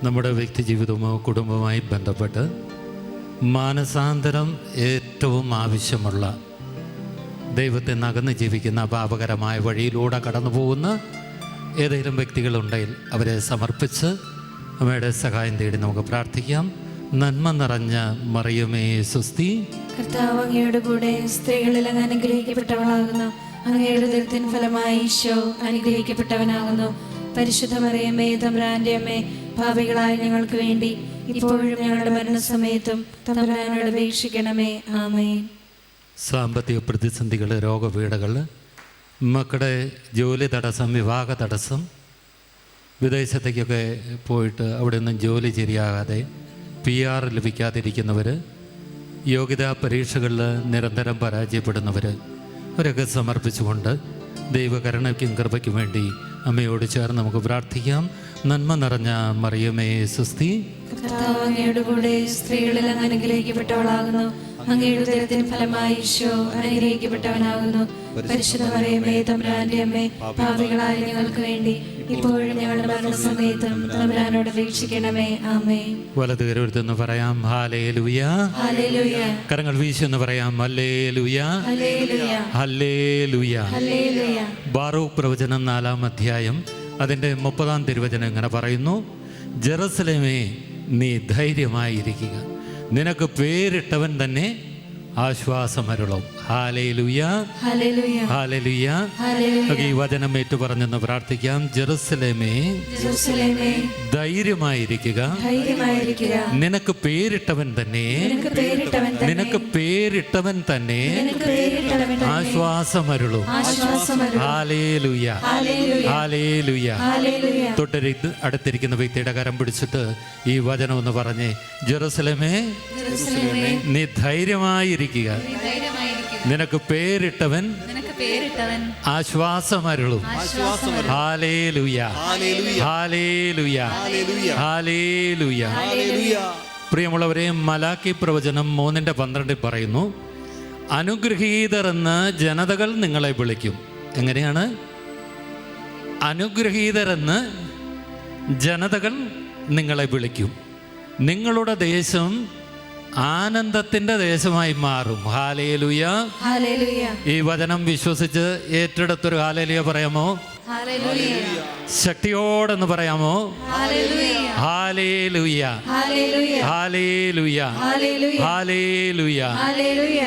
നമ്മുടെ വ്യക്തി ജീവിതമോ കുടുംബവുമായി ബന്ധപ്പെട്ട് മാനസാന്തരം ഏറ്റവും ആവശ്യമുള്ള, ദൈവത്തെ നകന്ന് ജീവിക്കുന്ന പാപകരമായ വഴിയിലൂടെ കടന്നു പോകുന്ന ഏതെങ്കിലും വ്യക്തികളുണ്ടെങ്കിൽ അവരെ സമർപ്പിച്ച് അമ്മയുടെ സഹായം തേടി നമുക്ക് പ്രാർത്ഥിക്കാം. നന്മ നിറഞ്ഞ മറിയമേ സ്വസ്തി, കർത്താവ് അങ്ങയുടെ കൂടെ സ്ത്രീകളിൽ അങ്ങ് അനുഗ്രഹിക്കപ്പെട്ടവളാകുന്നു. അങ്ങയുടെ ഉദരത്തിൻ ഫലമായി ഈശോ അനുഗ്രഹിക്കപ്പെട്ടവനാകുന്നു. പരിശുദ്ധ മറിയമേ, തമ്പുരാന്റെ അമ്മേ, പാപികളായ ഞങ്ങൾക്ക് വേണ്ടി ഇപ്പോഴും ഞങ്ങളുടെ മരണസമയത്തും തമ്പുരാനോട് അപേക്ഷിക്കണമേ. ആമേൻ. സാമ്പത്തിക പ്രതിസന്ധികൾ, രോഗപീഠകൾ, മക്കളുടെ ജോലി തടസ്സം, വിവാഹ തടസ്സം, വിദേശത്തേക്കൊക്കെ പോയിട്ട് അവിടെ നിന്നും ജോലി ശരിയാകാതെ PR ലഭിക്കാതിരിക്കുന്നവർ, യോഗ്യതാ പരീക്ഷകളിൽ നിരന്തരം പരാജയപ്പെടുന്നവർ, അവരൊക്കെ സമർപ്പിച്ചുകൊണ്ട് ദൈവകരുണയ്ക്കും കൃപയ്ക്കും വേണ്ടി അമ്മയോട് ചേർന്ന് നമുക്ക് പ്രാർത്ഥിക്കാം. നന്മ നിറഞ്ഞ മറിയമേ സ്വസ്തി, കർത്താവ് അങ്ങയുടെ കൂടെ സ്ത്രീകളിൽ അങ്ങ് അനുഗ്രഹിക്കപ്പെട്ടവളാകുന്നു. അങ്ങയുടെ ഉദരത്തിൻ ഫലമായി ഈശോ അനുഗ്രഹിക്കപ്പെട്ടവനാകുന്നു. പരിശുദ്ധ മറിയമേ, തമ്പുരാന്റെ അമ്മേ, പാപികളായ ഞങ്ങൾക്ക് വേണ്ടി ഇപ്പോഴും ഞങ്ങളുടെ മരണസമയത്തും തമ്പുരാനോട് അപേക്ഷിക്കണമേ. ആമേൻ. വലത് കരമെടുത്തെന്ന് പറയാം ഹല്ലേലൂയ. ഹല്ലേലൂയ. കരങ്ങൾ വീശെന്ന് പറയാം hallelujah, hallelujah, hallelujah. Hallelujah. Baruch പ്രവചനം 4-ാം അധ്യായം അതിൻ്റെ 30-ാം തിരുവചനം ഇങ്ങനെ പറയുന്നു: ജെറുസലേമേ, നീ ധൈര്യമായിരിക്കുക, നിനക്ക് പേരിട്ടവൻ തന്നെ ആശ്വാസമരുളും. Hallelujah, hallelujah, hallelujah. ഹല്ലേലൂയ. ഈ വചനം ഏറ്റു പറഞ്ഞെന്ന് പ്രാർത്ഥിക്കാം. ജെറുസലേമേ, ജെറുസലേമേ, ധൈര്യമായിരിക്കുക, ധൈര്യമായിരിക്കുക, നിനക്ക് പേരിട്ടവൻ തന്നെ, നിനക്ക് പേരിട്ടവൻ തന്നെ, നിനക്ക് പേരിട്ടവൻ തന്നെ നിനക്ക് പേരിട്ടവൻ തന്നെ ആശ്വാസമരുളും. ആശ്വാസമരുളും. Hallelujah, hallelujah, hallelujah. ഹല്ലേലൂയ. അടുത്തിരിക്കുന്ന വ്യക്തിയുടെ കരം പിടിച്ചിട്ട് ഈ വചനം ഒന്ന് പറഞ്ഞേ: ജെറുസലേമേ, ജെറുസലേമേ, നീ ധൈര്യമായിരിക്കുക, നിനക്ക് പേരിട്ടവൻ ആശ്വാസമരുളും. Hallelujah, hallelujah, hallelujah. പ്രിയമുള്ളവരെ, മലാക്കി പ്രവചനം 3:12 പറയുന്നു: അനുഗ്രഹീതർ എന്ന് ജനതകൾ നിങ്ങളെ വിളിക്കും. എങ്ങനെയാണ്? അനുഗ്രഹീതരെന്ന് ജനതകൾ നിങ്ങളെ വിളിക്കും, നിങ്ങളുടെ ദേശം ആനന്ദത്തിൻ്റെ ദേശമായി മാറും. Hallelujah, hallelujah. ഈ വചനം വിശ്വസിച്ച് ഏറ്റെടുത്തൊരു ഹല്ലേലൂയ പറയാമോ? ഹല്ലേലൂയ, ശക്തിയോടെന്ന് പറയാമോ? Hallelujah, hallelujah, hallelujah, hallelujah, hallelujah, hallelujah. Hallelujah.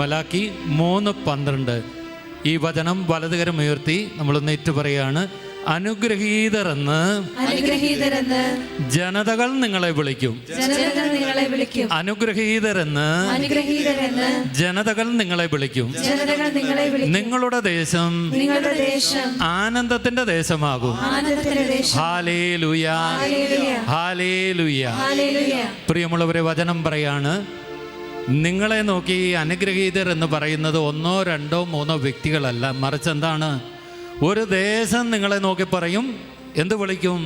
Malachi 3:12 ഈ വചനം വലതുകരം ഉയർത്തി നമ്മളൊന്ന് ഏറ്റു പറയാണ്: അനുഗ്രഹീതരെന്ന് അനുഗ്രഹീതരെന്ന് ജനതകൾ നിങ്ങളെ വിളിക്കും. ജനതകൾ നിങ്ങളെ വിളിക്കും. അനുഗ്രഹീതരെന്ന് അനുഗ്രഹീതരെന്ന് ജനതകൾ നിങ്ങളെ വിളിക്കും. ജനതകൾ നിങ്ങളെ വിളിക്കും. നിങ്ങളുടെ ദേശം നിങ്ങളുടെ ദേശം ആനന്ദത്തിന്റെ ദേശമാകും. ആനന്ദത്തിന്റെ ദേശം. Hallelujah, hallelujah, hallelujah. ഹല്ലേലൂയ. പ്രിയമുള്ളവരെ, വചനം പറയാണ്: നിങ്ങളെ നോക്കി അനുഗ്രഹീതർ എന്ന് പറയുന്നത് 1, 2, 3 വ്യക്തികളല്ല, മറിച്ച് എന്താണ്? ഒരു ദേശം നിങ്ങളെ നോക്കി പറയും. എന്ത് വിളിക്കും?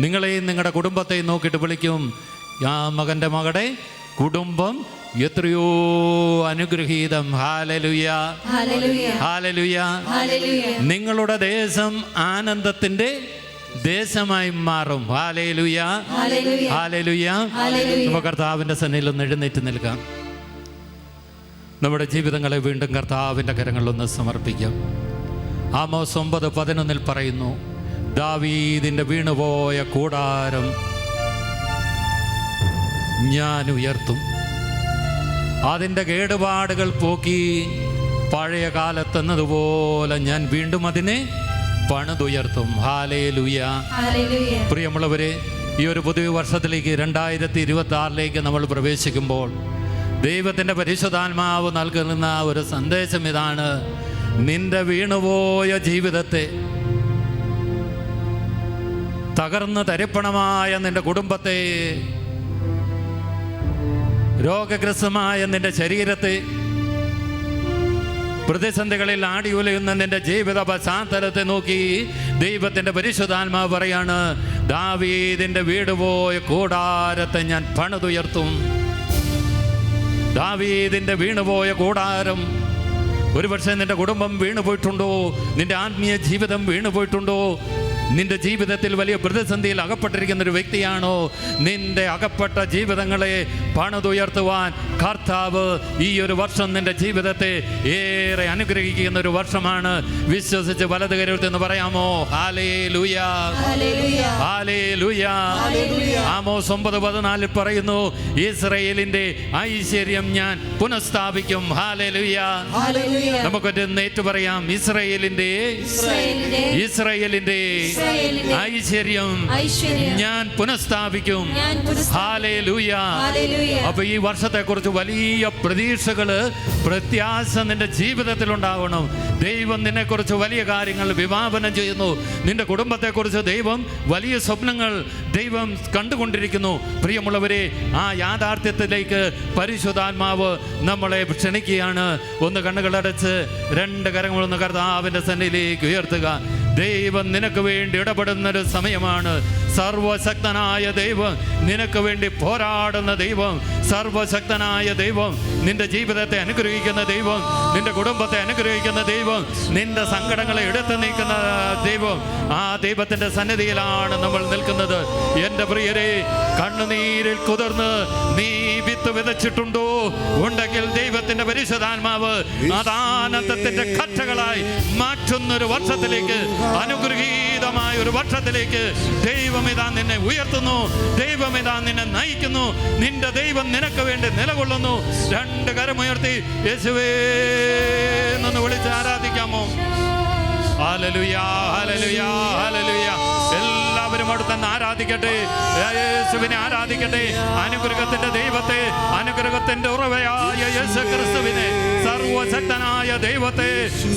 നിങ്ങളെയും നിങ്ങളുടെ കുടുംബത്തെയും നോക്കിയിട്ട് വിളിക്കും: ആ മകൻ്റെ മകളുടെ കുടുംബം എത്രയോ അനുഗ്രഹീതം. Hallelujah, hallelujah, hallelujah. ഹല്ലേലൂയ. നിങ്ങളുടെ ദേശം ആനന്ദത്തിൻ്റെ ദേശമായി മാറും. Hallelujah, hallelujah, hallelujah. ഹല്ലേലൂയ. നമുക്ക് കർത്താവിൻ്റെ സന്നിധിയിൽ ഒന്ന് എഴുന്നേറ്റ് നിൽക്കാം. നമ്മുടെ ജീവിതങ്ങളെ വീണ്ടും കർത്താവിൻ്റെ കരങ്ങളിലൊന്ന് സമർപ്പിക്കാം. ആമോസ് 9:11 പറയുന്നു: ദാവീദിന്റെ വീണുപോയ കൂടാരം ഞാൻ ഉയർത്തും, അതിൻ്റെ കേടുപാടുകൾ പോക്കി പഴയ കാലത്തെന്നതുപോലെ ഞാൻ വീണ്ടും അതിനെ പണിതുയർത്തും. Hallelujah, hallelujah. പ്രിയമുള്ളവരെ, ഈ ഒരു പുതിയ വർഷത്തിലേക്ക് 2026 നമ്മൾ പ്രവേശിക്കുമ്പോൾ ദൈവത്തിൻ്റെ പരിശുദ്ധാത്മാവ് നൽകുന്ന ഒരു സന്ദേശം ഇതാണ്: നിന്റെ വീണുപോയ ജീവിതത്തെ, തകർന്ന് തരിപ്പണമായ നിന്റെ കുടുംബത്തെ, രോഗഗ്രസ്തമായ നിന്റെ ശരീരത്തെ, പ്രതിസന്ധികളിൽ ആടിയുലയുന്ന നിന്റെ ജീവിത പശ്ചാത്തലത്തെ നോക്കി ദൈവത്തിൻ്റെ പരിശുദ്ധാത്മാവ് പറയാണ്: ദാവീദിന്റെ വീടുപോയ കൂടാരത്തെ ഞാൻ പണിതുയർത്തും. ദാവീദിന്റെ വീണുപോയ കൂടാരം. ഒരുപക്ഷെ നിന്റെ കുടുംബം വീണുപോയിട്ടുണ്ടോ? നിന്റെ ആത്മീയ ജീവിതം വീണുപോയിട്ടുണ്ടോ? നിന്റെ ജീവിതത്തിൽ വലിയ പ്രതിസന്ധിയിൽ അകപ്പെട്ടിരിക്കുന്ന ഒരു വ്യക്തിയാണോ? നിന്റെ അകപ്പെട്ട ജീവിതങ്ങളെ പണിതുയർത്തുവാൻ കർത്താവ് ഈ ഒരു വർഷം നിന്റെ ജീവിതത്തെ ഏറെ അനുഗ്രഹിക്കുന്ന ഒരു വർഷമാണ്. വിശ്വസിച്ച് വലത് കരുത്ത് എന്ന് പറയാമോ? Hallelujah, hallelujah. ആമോസ് 9:14 പറയുന്നു, ഇസ്രായേലിന്റെ ഐശ്വര്യം ഞാൻ പുനഃസ്ഥാപിക്കും. ഹല്ലേലൂയ. നമുക്കൊരു നേറ്റു പറയാം, ഇസ്രായേലിന്റെ ഐശ്വര്യം ഞാൻ പുനഃസ്ഥാപിക്കും. ഹല്ലേലൂയ. അപ്പൊ ഈ വർഷത്തെ കുറിച്ച് വലിയ പ്രതീക്ഷകള്, പ്രത്യാശ നിന്റെ ജീവിതത്തിൽ ഉണ്ടാവണം. ദൈവം നിന്നെ കുറിച്ച് വലിയ കാര്യങ്ങൾ വിഭാവനം ചെയ്യുന്നു. നിന്റെ കുടുംബത്തെ കുറിച്ച് ദൈവം വലിയ സ്വപ്നങ്ങൾ ദൈവം കണ്ടുകൊണ്ടിരിക്കുന്നു. പ്രിയമുള്ളവരെ, ആ യാഥാർത്ഥ്യത്തിലേക്ക് പരിശുദ്ധാത്മാവ് നമ്മളെ ക്ഷണിക്കുകയാണ്. ഒന്ന് കണ്ണുകളടച്ച് 2 കരങ്ങളൊന്ന് കർത്താവിന്റെ സന്നിധിയിലേക്ക് ഉയർത്തുക. ദൈവം നിനക്ക് വേണ്ടി ഇടപെടുന്നൊരു സമയമാണ്. സർവശക്തനായ ദൈവം നിനക്ക് വേണ്ടി പോരാടുന്ന ദൈവം, സർവശക്തനായ ദൈവം നിന്റെ ജീവിതത്തെ അനുഗ്രഹിക്കുന്ന ദൈവം, നിന്റെ കുടുംബത്തെ അനുഗ്രഹിക്കുന്ന ദൈവം, നിന്റെ സങ്കടങ്ങളെ എടുത്തു നീക്കുന്ന ദൈവം. ആ ദൈവത്തിന്റെ സന്നിധിയിലാണ് നമ്മൾ നിൽക്കുന്നത്. എൻ്റെ പ്രിയരെ, കണ്ണുനീരിൽ കുതിർന്ന് നീ വിത്ത് വിതച്ചിട്ടുണ്ടോ? ഉണ്ടെങ്കിൽ ദൈവത്തിന്റെ പരിശുദ്ധാത്മാവ് അതാനന്ദത്തിന്റെ കറ്റകളായി മാറ്റുന്നൊരു വർഷത്തിലേക്ക്, അനുഗ്രഹീതമായ ഒരു വർഷത്തിലേക്ക് ദൈവം ഇതാ നിന്നെ ഉയർത്തുന്നു. ദൈവം ഇതാ നിന്നെ നയിക്കുന്നു. നിന്റെ ദൈവം നിനക്ക് വേണ്ടി നിലകൊള്ളുന്നു. 2 കരമുയർത്തി യേശുവേ എന്ന് വിളിച്ച് ആരാധിക്കാമോ? Hallelujah, hallelujah, hallelujah. എല്ലാവരും അടുത്തന്ന് ആരാധിക്കട്ടെ, യേശുവിനെ ആരാധിക്കട്ടെ. അനുഗ്രഹത്തിന്റെ ദൈവത്തെ, അനുഗ്രഹത്തിന്റെ ഉറവയായ യേശു ക്രിസ്തുവിനെ, സർവശക്തനായ ദൈവത്തെ,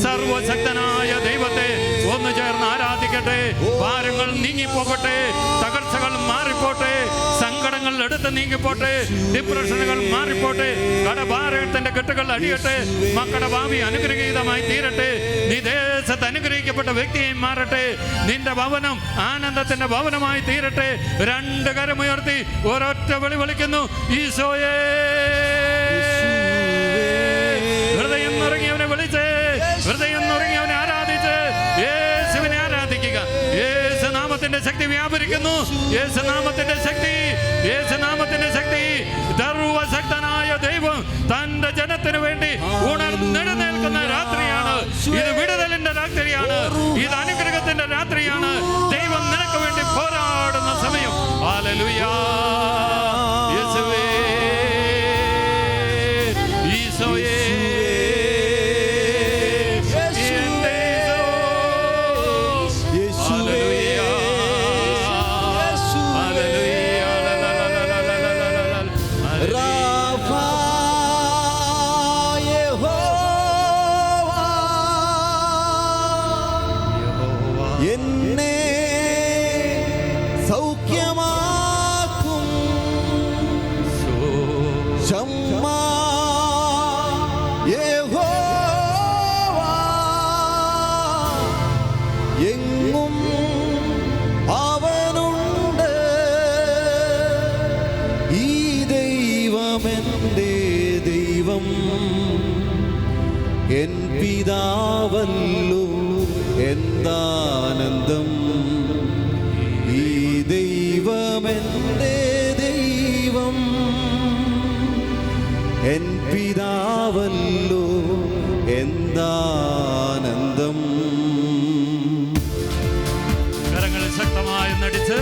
സർവശക്തനായ ദൈവത്തെ ഒന്ന് ചേർന്ന് ആരാധിക്കട്ടെ. ഭാരങ്ങൾ നീങ്ങിപ്പോകട്ടെ, തകർച്ചകൾ മാറിപ്പോട്ടെ, സങ്കടങ്ങൾ എടുത്ത് നീങ്ങിപ്പോട്ടെ, ഡിപ്രഷനുകൾ മാറിപ്പോട്ടെ, കടഭാരത്തിന്റെ കെട്ടുകൾ അടിയട്ടെ. മക്കളുടെ ഭാവി അനുഗ്രഹീതമായി തീരട്ടെ. നീ ദേശത്ത് അനുഗ്രഹിക്കപ്പെട്ട വ്യക്തിയായി മാറട്ടെ. നിന്റെ ഭവനം ആനന്ദത്തിന്റെ ഭവനമായി തീരട്ടെ. 2 കരമുയർത്തി ഒരൊറ്റ വിളി വിളിക്കുന്നു, ഈശോയേ. ഹൃദയം നിറങ്ങിയവനെ വിളിച്ച്, ഹൃദയം നിറങ്ങിയവനെ ആരാധിച്ച് യേശുവിനെ ആരാധിക്കുക. യേശുനാമത്തിന്റെ ശക്തി വ്യാപരിക്കുന്നു. യേശുനാമത്തിന്റെ ശക്തി, യേശുനാമത്തിന്റെ ശക്തി. സർവശക്തനായ ദൈവം തന്റെ ജനത്തിനു വേണ്ടി ഉണർന്നെഴുന്നേൽക്കുന്ന രാത്രിയാണ് ഇത്. വിടുതലിന്റെ രാത്രിയാണ് ഇത്. അനുഗ്രഹത്തിന്റെ രാത്രിയാണ്. ദൈവം നിനക്ക് വേണ്ടി പോരാടുന്ന സമയം. ഹല്ലേലൂയ. യേശുവേ, ഈശോയേ, എന്നെ സൗഖ്യമാക്കും ശമ്മാ യഹോവ. എങ്ങും അവനുണ്ട്. ഈ ദൈവമെൻ്റെ ദൈവം, എൻ പിതാവല്ലോ. എന്താനന്ദം! ഈ ദൈവമെൻ്റെ ദൈവം, എൻ പിതാവല്ലോ. എന്താനന്ദം! കരങ്ങൾ ശക്തമായി നടിച്ച്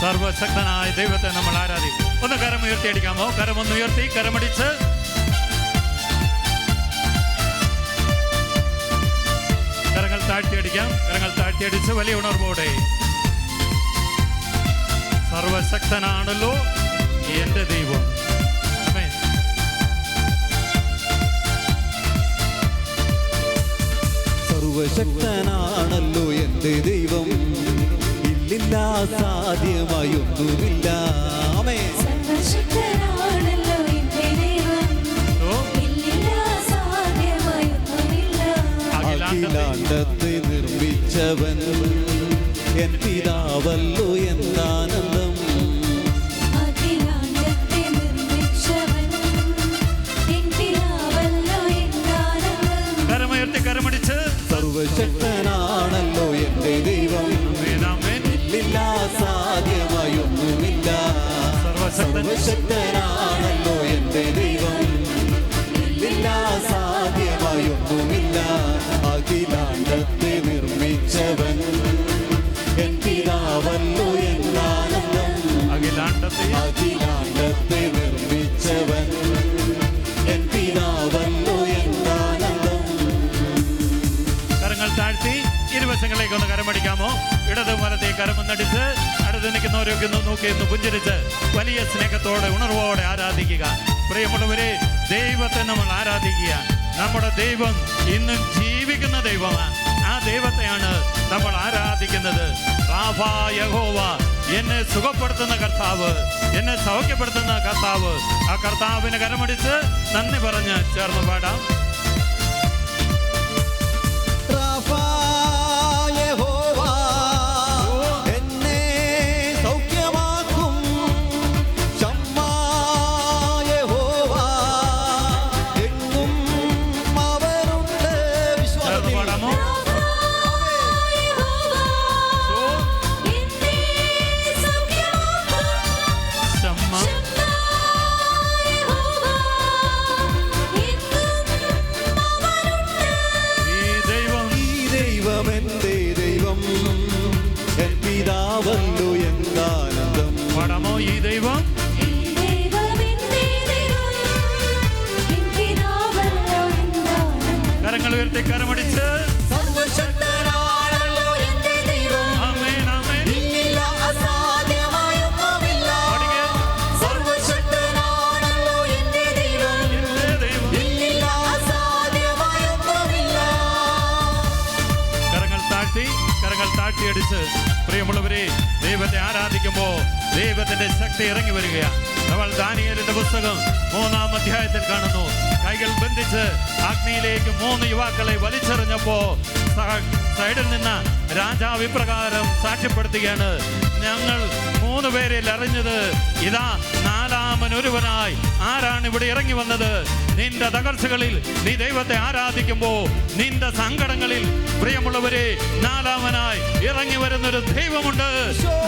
സർവശക്തനായ ദൈവത്തെ നമ്മൾ ആരാധിക്കും. ഒന്ന് കരമുയർത്തി അടിക്കാമോ? കരമൊന്ന് ഉയർത്തി, കരമടിച്ച് കരങ്ങൾ താഴ്ത്തിയടിക്കാം. കരങ്ങൾ താഴ്ത്തിയടിച്ച് വലിയ ഉണർവോടെ, സർവശക്തനാണല്ലോ എൻ്റെ ദൈവം. ആമേൻ. സർവശക്തനാണല്ലോ എൻ്റെ ദൈവം, ഇല്ലില്ല സാധ്യമായി ഒന്നുമില്ല. ആമേൻ. സർവശക്തനാണല്ലോ എൻ്റെ ദൈവം, ഇല്ലില്ല സാധ്യമായി ഒന്നുമില്ല. അഖിലാണ്ടത്തെ നിർമ്മിച്ചവൻ എൻ പിതാവല്ലോ. എന്താനന്ദം! അഖിലാണ്ടത്തെ നിർമ്മിച്ചവൻ എൻ പിതാവല്ലോ. എന്താനന്ദം! കരമുയർത്തി, കരമടിച്ച് സർവശക്തനാണ് സർവശക്തനാണല്ലോ എൻ്റെ ദൈവം, ഇല്ലില്ല സാധ്യമായൊന്നുമില്ല. അഖിലാണ്ടത്തെ നിർമ്മിച്ചവൻ എൻ പിതാവല്ലോ എന്നാനന്ദം. അഖിലാണ്ടത്തെ നിർമ്മിച്ചവൻ എൻ പിതാവല്ലോ എന്നാനന്ദം. കരങ്ങൾ താഴ്ത്തി ഇരുവശങ്ങളിലേക്ക് ഒന്ന് കരമടിക്കാമോ? ഇടത് വലത്തെ കരമൊന്നടിച്ച് അടുത്ത് നിൽക്കുന്നവരൊക്കെ ഒന്ന് നോക്കിയെന്ന് പുഞ്ചിരിച്ച് വലിയ സ്നേഹത്തോടെ ഉണർവോടെ ആരാധിക്കുക. പ്രിയമുള്ളവരെ, ദൈവത്തെ നമ്മൾ ആരാധിക്കുക. നമ്മുടെ ദൈവം ഇന്നും ജീവിക്കുന്ന ദൈവമാണ്. ആ ദൈവത്തെയാണ് നമ്മൾ ആരാധിക്കുന്നത്. റാഫാ യഹോവ, എന്നെ സുഖപ്പെടുത്തുന്ന കർത്താവ്, എന്നെ സൗഖ്യപ്പെടുത്തുന്ന കർത്താവ്. ആ കർത്താവിനെ കരമടിച്ച് നന്ദി പറഞ്ഞ് ചേർന്ന് പാടാം. പാടാമോ? ഈ ദൈവം കരങ്ങൾ ഉയർത്തി കരമടിച്ച് താഴ്ത്തിയടിച്ച് പ്രിയമുള്ളവരെ, ദൈവത്തെ ആരാധിക്കുമ്പോൾ ദൈവത്തിന്റെ ശക്തി ഇറങ്ങി വരികയാണ്. നമ്മൾ ദാനിയേലിന്റെ പുസ്തകം 3-ാം അധ്യായത്തിൽ കാണുന്നു. കൈകൾ ബന്ധിച്ച് അഗ്നിയിലേക്ക് 3 യുവാക്കളെ വലിച്ചെറിഞ്ഞപ്പോ സൈഡിൽ നിന്ന് രാജാവ് ഇപ്രകാരം സാക്ഷ്യപ്പെടുത്തുകയാണ്: ഞങ്ങൾ 3 പേരിൽ അറിഞ്ഞത് ഇതാ 4-ാമൻ ഒരുവനായി ആരാണ് ഇവിടെ ഇറങ്ങി വന്നത്. നിന്റെ തകർച്ചകളിൽ നീ ദൈവത്തെ ആരാധിക്കുമ്പോ, നിന്റെ സങ്കടങ്ങളിൽ പ്രിയമുള്ളവരെ 4-ാമനായി ഇറങ്ങി വരുന്നൊരു ദൈവമുണ്ട്.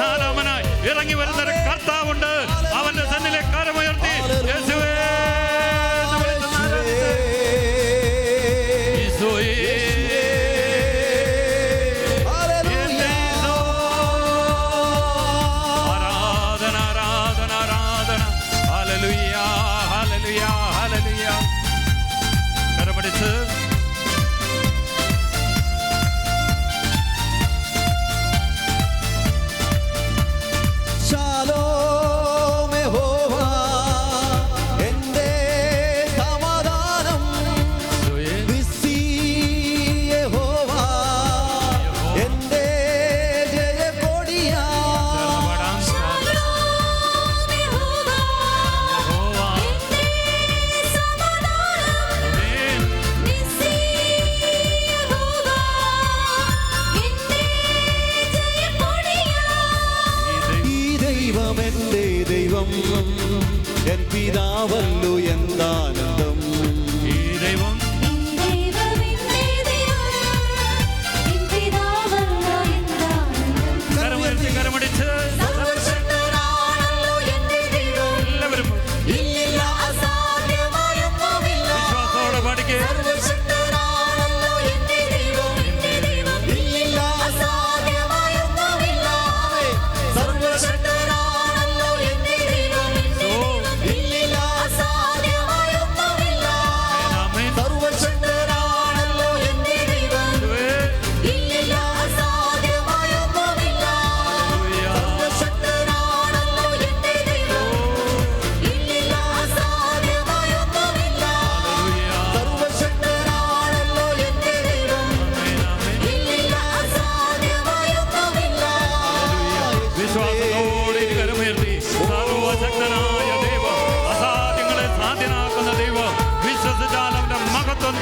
4-ാമനായി ഇറങ്ങി വരുന്നൊരു കർത്താവുണ്ട്. അവന്റെ സന്നിധിയിലെ കരമുയർത്തി യേശുവേ എൻ പിതാവല്ലോ എന്താനന്ദം. ഈ ദൈവം കരമുയർത്തി കരമടിച്ച് എല്ലാവരും വിശ്വാസത്തോടെ പാടിക്കേ.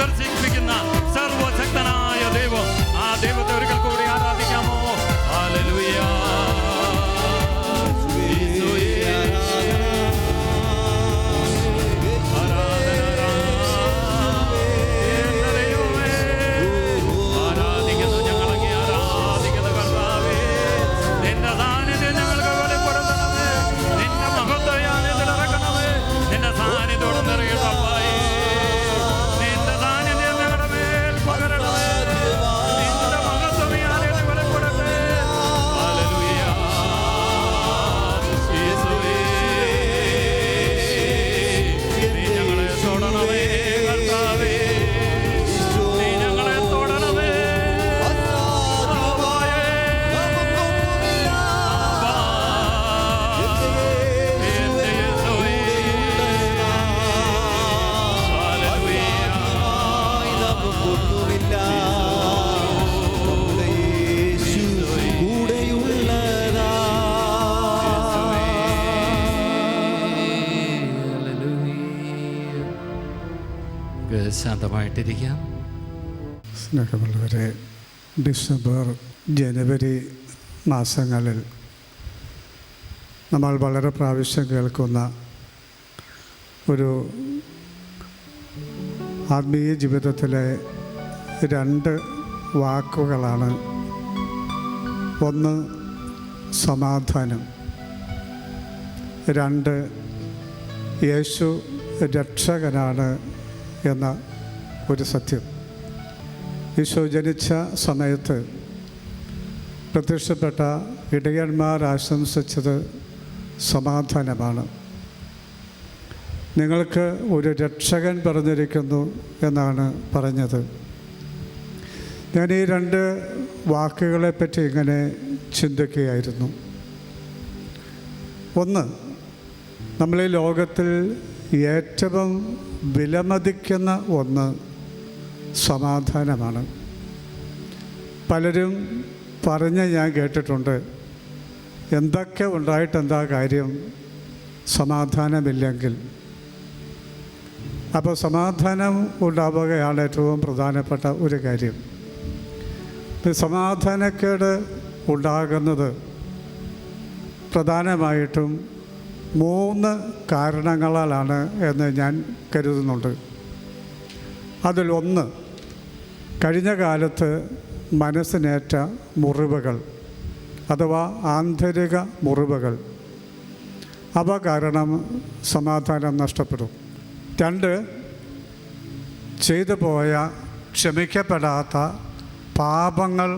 ദർശിപ്പിക്കുന്ന സർവശക്തനായ ദൈവം, ആ ദൈവത്തെ ഒരിക്കൽ കൂടി ആരാധിക്കാമോ? ഹല്ലേലൂയ. ആരാധിക്കുന്നു ഞങ്ങളങ്ങി, ആരാധിക്കുന്നു കർത്താവേ. നിന്റെ സാന്നിധ്യം ഞങ്ങൾക്ക് വെളിപ്പെടുത്തണമേ. നിന്റെ മഹത്വം ശാന്തമായിട്ടിരിക്കാം. സ്നേഹമുള്ളവരെ, ഡിസംബർ ജനുവരി മാസങ്ങളിൽ നമ്മൾ വളരെ പ്രാവശ്യം കേൾക്കുന്ന ഒരു ആത്മീയ ജീവിതത്തിലെ 2 വാക്കുകളാണ്. ഒന്ന് സമാധാനം, 2 യേശു രക്ഷകനാണ് എന്ന ഒരു സത്യം. ഈശോ ജനിച്ച സമയത്ത് പ്രത്യക്ഷപ്പെട്ട ഇടയന്മാർ ആശംസിച്ചത് സമാധാനമാണ്. നിങ്ങൾക്ക് ഒരു രക്ഷകൻ പറഞ്ഞിരിക്കുന്നു എന്നാണ് പറഞ്ഞത്. ഞാൻ ഈ 2 വാക്കുകളെപ്പറ്റി ഇങ്ങനെ ചിന്തിക്കുകയായിരുന്നു. ഒന്ന്, നമ്മൾ ഈ ലോകത്തിൽ ഏറ്റവും വിലമതിക്കുന്ന ഒന്ന് സമാധാനമാണ്. പലരും പറഞ്ഞ് ഞാൻ കേട്ടിട്ടുണ്ട്, എന്തൊക്കെ ഉണ്ടായിട്ടെന്താ കാര്യം സമാധാനമില്ലെങ്കിൽ. അപ്പോൾ സമാധാനം ഉണ്ടാവുകയാണ് ഏറ്റവും പ്രധാനപ്പെട്ട ഒരു കാര്യം. സമാധാനക്കേട് ഉണ്ടാകുന്നത് പ്രധാനമായിട്ടും 3 കാരണങ്ങളാലാണ് എന്ന് ഞാൻ കരുതുന്നുണ്ട്. അതിലൊന്ന്, കഴിഞ്ഞ കാലത്ത് മനസ്സിനേറ്റ മുറിവുകൾ അഥവാ ആന്തരിക മുറിവുകൾ, അവ കാരണം സമാധാനം നഷ്ടപ്പെടും. 2, ചെയ്തു പോയ ക്ഷമിക്കപ്പെടാത്ത പാപങ്ങൾ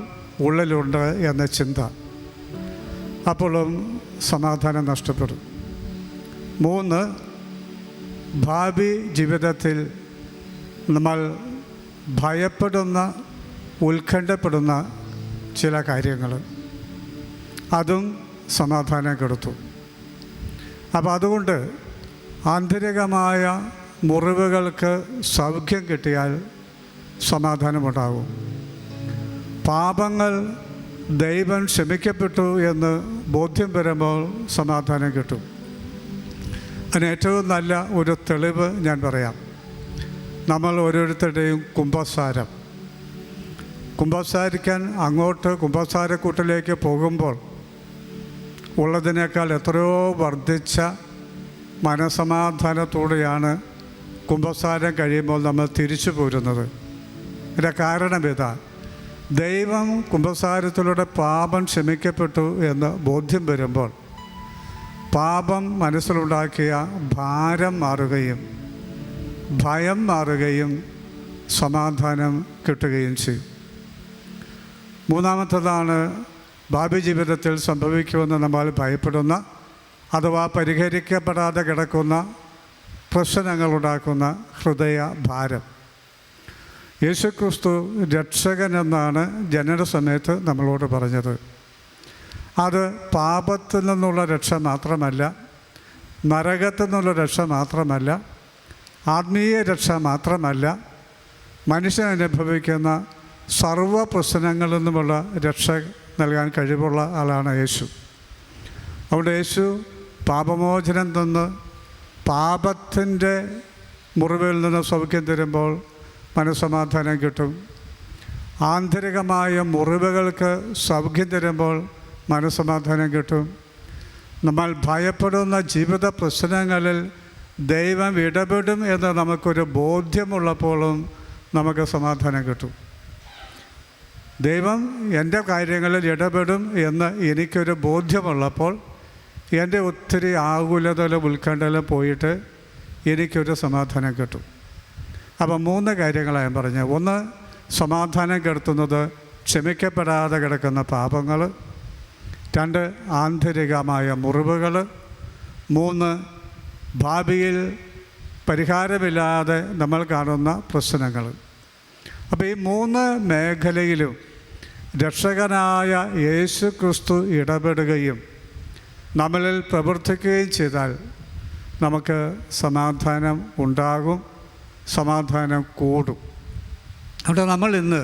ഉള്ളിലുണ്ട് എന്ന ചിന്ത, അപ്പോഴും സമാധാനം നഷ്ടപ്പെടും. 3, ഭാവി ജീവിതത്തിൽ നമ്മൾ ഭയപ്പെടുന്ന ഉത്കണ്ഠപ്പെടുന്ന ചില കാര്യങ്ങൾ, അതും സമാധാനം കെടുത്തു. അപ്പോൾ അതുകൊണ്ട് ആന്തരികമായ മുറിവുകൾക്ക് സൗഖ്യം കിട്ടിയാൽ സമാധാനമുണ്ടാകും. പാപങ്ങൾ ദൈവം ക്ഷമിക്കപ്പെട്ടു എന്ന് ബോധ്യം വരുമ്പോൾ സമാധാനം കിട്ടും. അതിന് ഏറ്റവും നല്ല ഒരു തെളിവ് ഞാൻ പറയാം. നമ്മൾ ഓരോരുത്തരുടെയും കുമ്പസാരിക്കാൻ അങ്ങോട്ട് കുമ്പസാരക്കൂട്ടിലേക്ക് പോകുമ്പോൾ ഉള്ളതിനേക്കാൾ എത്രയോ വർദ്ധിച്ച മനസമാധാനത്തോടെയാണ് കുമ്പസാരം കഴിയുമ്പോൾ നമ്മൾ തിരിച്ചു പോരുന്നത്. ഇതിൻ്റെ കാരണം ഇതാ, ദൈവം കുമ്പസാരത്തിലൂടെ പാപം ക്ഷമിക്കപ്പെട്ടു എന്ന് ബോധ്യം വരുമ്പോൾ പാപം മനസ്സിലുണ്ടാക്കിയ ഭാരം മാറുകയും ഭയം മാറുകയും സമാധാനം കിട്ടുകയും ചെയ്യും. 3-ാമത്തേതാണ്, ഭാവി ജീവിതത്തിൽ സംഭവിക്കുമെന്ന് നമ്മൾ ഭയപ്പെടുന്ന അഥവാ പരിഹരിക്കപ്പെടാതെ കിടക്കുന്ന പ്രശ്നങ്ങളുണ്ടാക്കുന്ന ഹൃദയ ഭാരം. യേശുക്രിസ്തു രക്ഷകനെന്നാണ് ജനന സമയത്ത് നമ്മളോട് പറഞ്ഞത്. അത് പാപത്തിൽ നിന്നുള്ള രക്ഷ മാത്രമല്ല, നരകത്തിൽ നിന്നുള്ള രക്ഷ മാത്രമല്ല, ആത്മീയ രക്ഷ മാത്രമല്ല, മനുഷ്യൻ അനുഭവിക്കുന്ന സർവ്വ പ്രശ്നങ്ങളിൽ നിന്നുമുള്ള രക്ഷ നൽകാൻ കഴിവുള്ള ആളാണ് യേശു. അതുകൊണ്ട് യേശു പാപമോചനം തന്ന് പാപത്തിൻ്റെ മുറിവിൽ നിന്ന് സൗഖ്യം തരുമ്പോൾ മനസ്സമാധാനം കിട്ടും. ആന്തരികമായ മുറിവുകൾക്ക് സൗഖ്യം തരുമ്പോൾ മനസ്സമാധാനം കിട്ടും. നമ്മൾ ഭയപ്പെടുന്ന ജീവിത പ്രശ്നങ്ങളിൽ ദൈവം ഇടപെടും എന്ന് നമുക്കൊരു ബോധ്യമുള്ളപ്പോഴും നമുക്ക് സമാധാനം കിട്ടും. ദൈവം എൻ്റെ കാര്യങ്ങളിൽ ഇടപെടും എന്ന് എനിക്കൊരു ബോധ്യമുള്ളപ്പോൾ എൻ്റെ ഒത്തിരി ആകുലതലും ഉത്കണ്ഠയിലും പോയിട്ട് എനിക്കൊരു സമാധാനം കിട്ടും. അപ്പം 3 കാര്യങ്ങളാണ് ഞാൻ പറഞ്ഞത്. 1, സമാധാനം കെടുത്തുന്നത് ക്ഷമിക്കപ്പെടാതെ കിടക്കുന്ന പാപങ്ങൾ. 2, ആന്തരികമായ മുറിവുകൾ. 3, ഭാവിയിൽ പരിഹാരമില്ലാതെ നമ്മൾ കാണുന്ന പ്രശ്നങ്ങൾ. അപ്പോൾ ഈ 3 മേഖലയിലും രക്ഷകനായ യേശു ക്രിസ്തു ഇടപെടുകയും നമ്മളിൽ പ്രവർത്തിക്കുകയും ചെയ്താൽ നമുക്ക് സമാധാനം ഉണ്ടാകും, സമാധാനം കൂടും. അവിടെ നമ്മൾ ഇന്ന്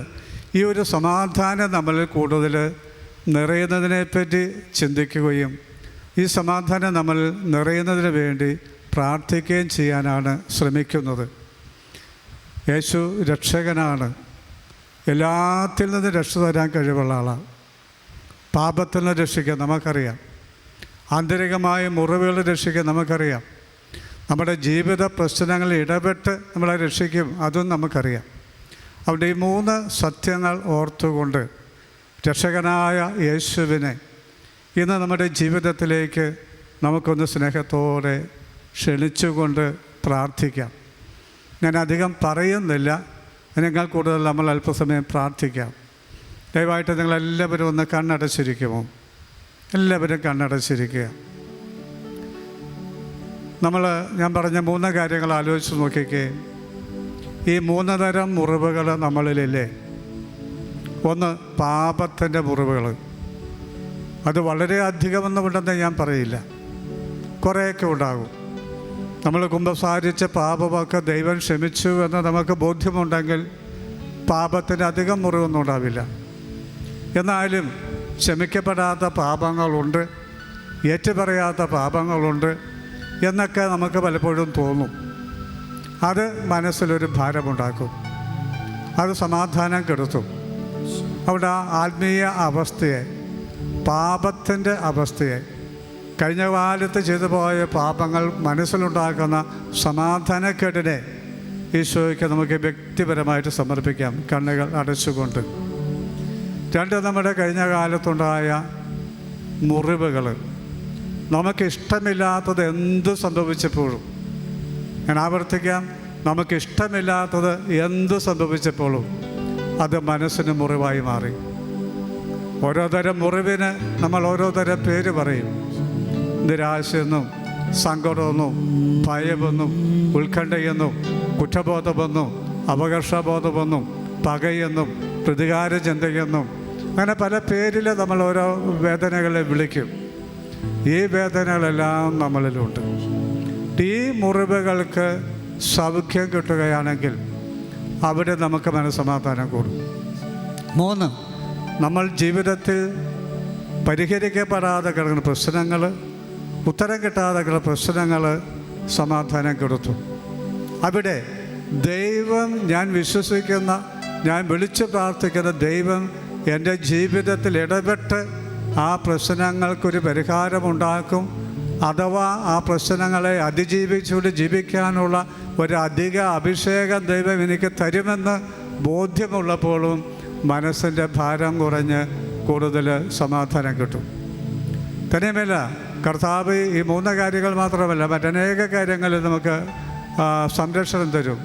ഈ ഒരു സമാധാനം നമ്മളിൽ കൂടുതൽ നിറയുന്നതിനെപ്പറ്റി ചിന്തിക്കുകയും ഈ സമാധാനം നമ്മൾ നിറയുന്നതിന് വേണ്ടി പ്രാർത്ഥിക്കുകയും ചെയ്യാനാണ് ശ്രമിക്കുന്നത്. യേശു രക്ഷകനാണ്. എല്ലാത്തിൽ നിന്നും രക്ഷ തരാൻ കഴിവുള്ള ആളാണ്. പാപത്തിൽ നിന്ന് രക്ഷിക്കാൻ നമുക്കറിയാം. ആന്തരികമായ മുറിവുകൾ രക്ഷിക്കാൻ നമുക്കറിയാം. നമ്മുടെ ജീവിത പ്രശ്നങ്ങളിൽ ഇടപെട്ട് നമ്മളെ രക്ഷിക്കും, അതും നമുക്കറിയാം. അവിടെ ഈ 3 സത്യങ്ങൾ ഓർത്തുകൊണ്ട് രക്ഷകനായ യേശുവിനെ ഇന്ന് നമ്മുടെ ജീവിതത്തിലേക്ക് നമുക്കൊന്ന് സ്നേഹത്തോടെ ക്ഷണിച്ചുകൊണ്ട് പ്രാർത്ഥിക്കാം. ഞാൻ അധികം പറയുന്നില്ല, അതിനേക്കാൾ കൂടുതൽ നമ്മൾ അല്പസമയം പ്രാർത്ഥിക്കാം. ദയവായിട്ട് നിങ്ങളെല്ലാവരും ഒന്ന് കണ്ണടച്ചിരിക്കുമോ? എല്ലാവരും കണ്ണടച്ചിരിക്കുക. ഞാൻ പറഞ്ഞ 3 കാര്യങ്ങൾ ആലോചിച്ച് നോക്കിക്കേ. ഈ 3 തരം മുറിവുകൾ നമ്മളിലില്ലേ? ഒന്ന്, പാപത്തിൻ്റെ മുറിവുകൾ. അത് വളരെ അധികമൊന്നുമുണ്ടെന്ന് ഞാൻ പറയില്ല, കുറേയൊക്കെ ഉണ്ടാകും. നമ്മൾ കുമ്പസാരിച്ച പാപമൊക്കെ ദൈവം ക്ഷമിച്ചു എന്ന് നമുക്ക് ബോധ്യമുണ്ടെങ്കിൽ പാപത്തിന് അധികം മുറിവൊന്നും ഉണ്ടാവില്ല. എന്നാലും ക്ഷമിക്കപ്പെടാത്ത പാപങ്ങളുണ്ട്, ഏറ്റുപറയാത്ത പാപങ്ങളുണ്ട് എന്നൊക്കെ നമുക്ക് പലപ്പോഴും തോന്നും. അത് മനസ്സിലൊരു ഭാരമുണ്ടാക്കും, അത് സമാധാനം കെടുത്തും. അവിടെ ആത്മീയ അവസ്ഥയെ, പാപത്തിൻ്റെ അവസ്ഥയെ, കഴിഞ്ഞ കാലത്ത് ചെയ്തു പോയ പാപങ്ങൾ മനസ്സിലുണ്ടാക്കുന്ന സമാധാനക്കേടിനെ ഈശോയ്ക്ക് നമുക്ക് വ്യക്തിപരമായിട്ട് സമർപ്പിക്കാം, കണ്ണുകൾ അടച്ചുകൊണ്ട്. 2, നമ്മുടെ കഴിഞ്ഞ കാലത്തുണ്ടായ മുറിവുകൾ. നമുക്കിഷ്ടമില്ലാത്തത് എന്ത് സംഭവിച്ചപ്പോഴും, ഞാൻ ആവർത്തിക്കാം, നമുക്കിഷ്ടമില്ലാത്തത് എന്ത് സംഭവിച്ചപ്പോഴും അത് മനസ്സിന് മുറിവായി മാറി. ഓരോ തരം മുറിവിന് നമ്മൾ ഓരോ തരം പേര് പറയും. നിരാശയെന്നും സങ്കടമെന്നും ഭയമെന്നും ഉത്കണ്ഠയെന്നും കുറ്റബോധമെന്നും അപകർഷബോധമെന്നും പകയെന്നും പ്രതികാര ചിന്തയെന്നും അങ്ങനെ പല പേരിൽ നമ്മൾ ഓരോ വേദനകളെ വിളിക്കും. ഈ വേദനകളെല്ലാം നമ്മളിലുണ്ട്. ഈ മുറിവുകൾക്ക് സൗഖ്യം കിട്ടുകയാണെങ്കിൽ അവിടെ നമുക്ക് മനസ്സമാധാനം കൂടും. 3, നമ്മൾ ജീവിതത്തിൽ പരിഹരിക്കപ്പെടാതെ കിടക്കുന്ന പ്രശ്നങ്ങൾ, ഉത്തരം കിട്ടാതെ കിടക്കുന്ന പ്രശ്നങ്ങൾ സമാധാനം കൊടുത്തു. അവിടെ ദൈവം, ഞാൻ വിശ്വസിക്കുന്ന, ഞാൻ വിളിച്ചു പ്രാർത്ഥിക്കുന്ന ദൈവം എൻ്റെ ജീവിതത്തിൽ ഇടപെട്ട് ആ പ്രശ്നങ്ങൾക്കൊരു പരിഹാരമുണ്ടാക്കും. അഥവാ ആ പ്രശ്നങ്ങളെ അതിജീവിച്ചുകൊണ്ട് ജീവിക്കാനുള്ള ഒരു അധിക അഭിഷേകം ദൈവം എനിക്ക് തരുമെന്ന് ബോധ്യമുള്ളപ്പോഴും മനസ്സിൻ്റെ ഭാരം കുറഞ്ഞ് കൂടുതൽ സമാധാനം കിട്ടും. തന്നെയുമല്ല, കർത്താവ് ഈ 3 കാര്യങ്ങൾ മാത്രമല്ല, മറ്റനേക കാര്യങ്ങളിൽ നമുക്ക് സംരക്ഷണം തരും,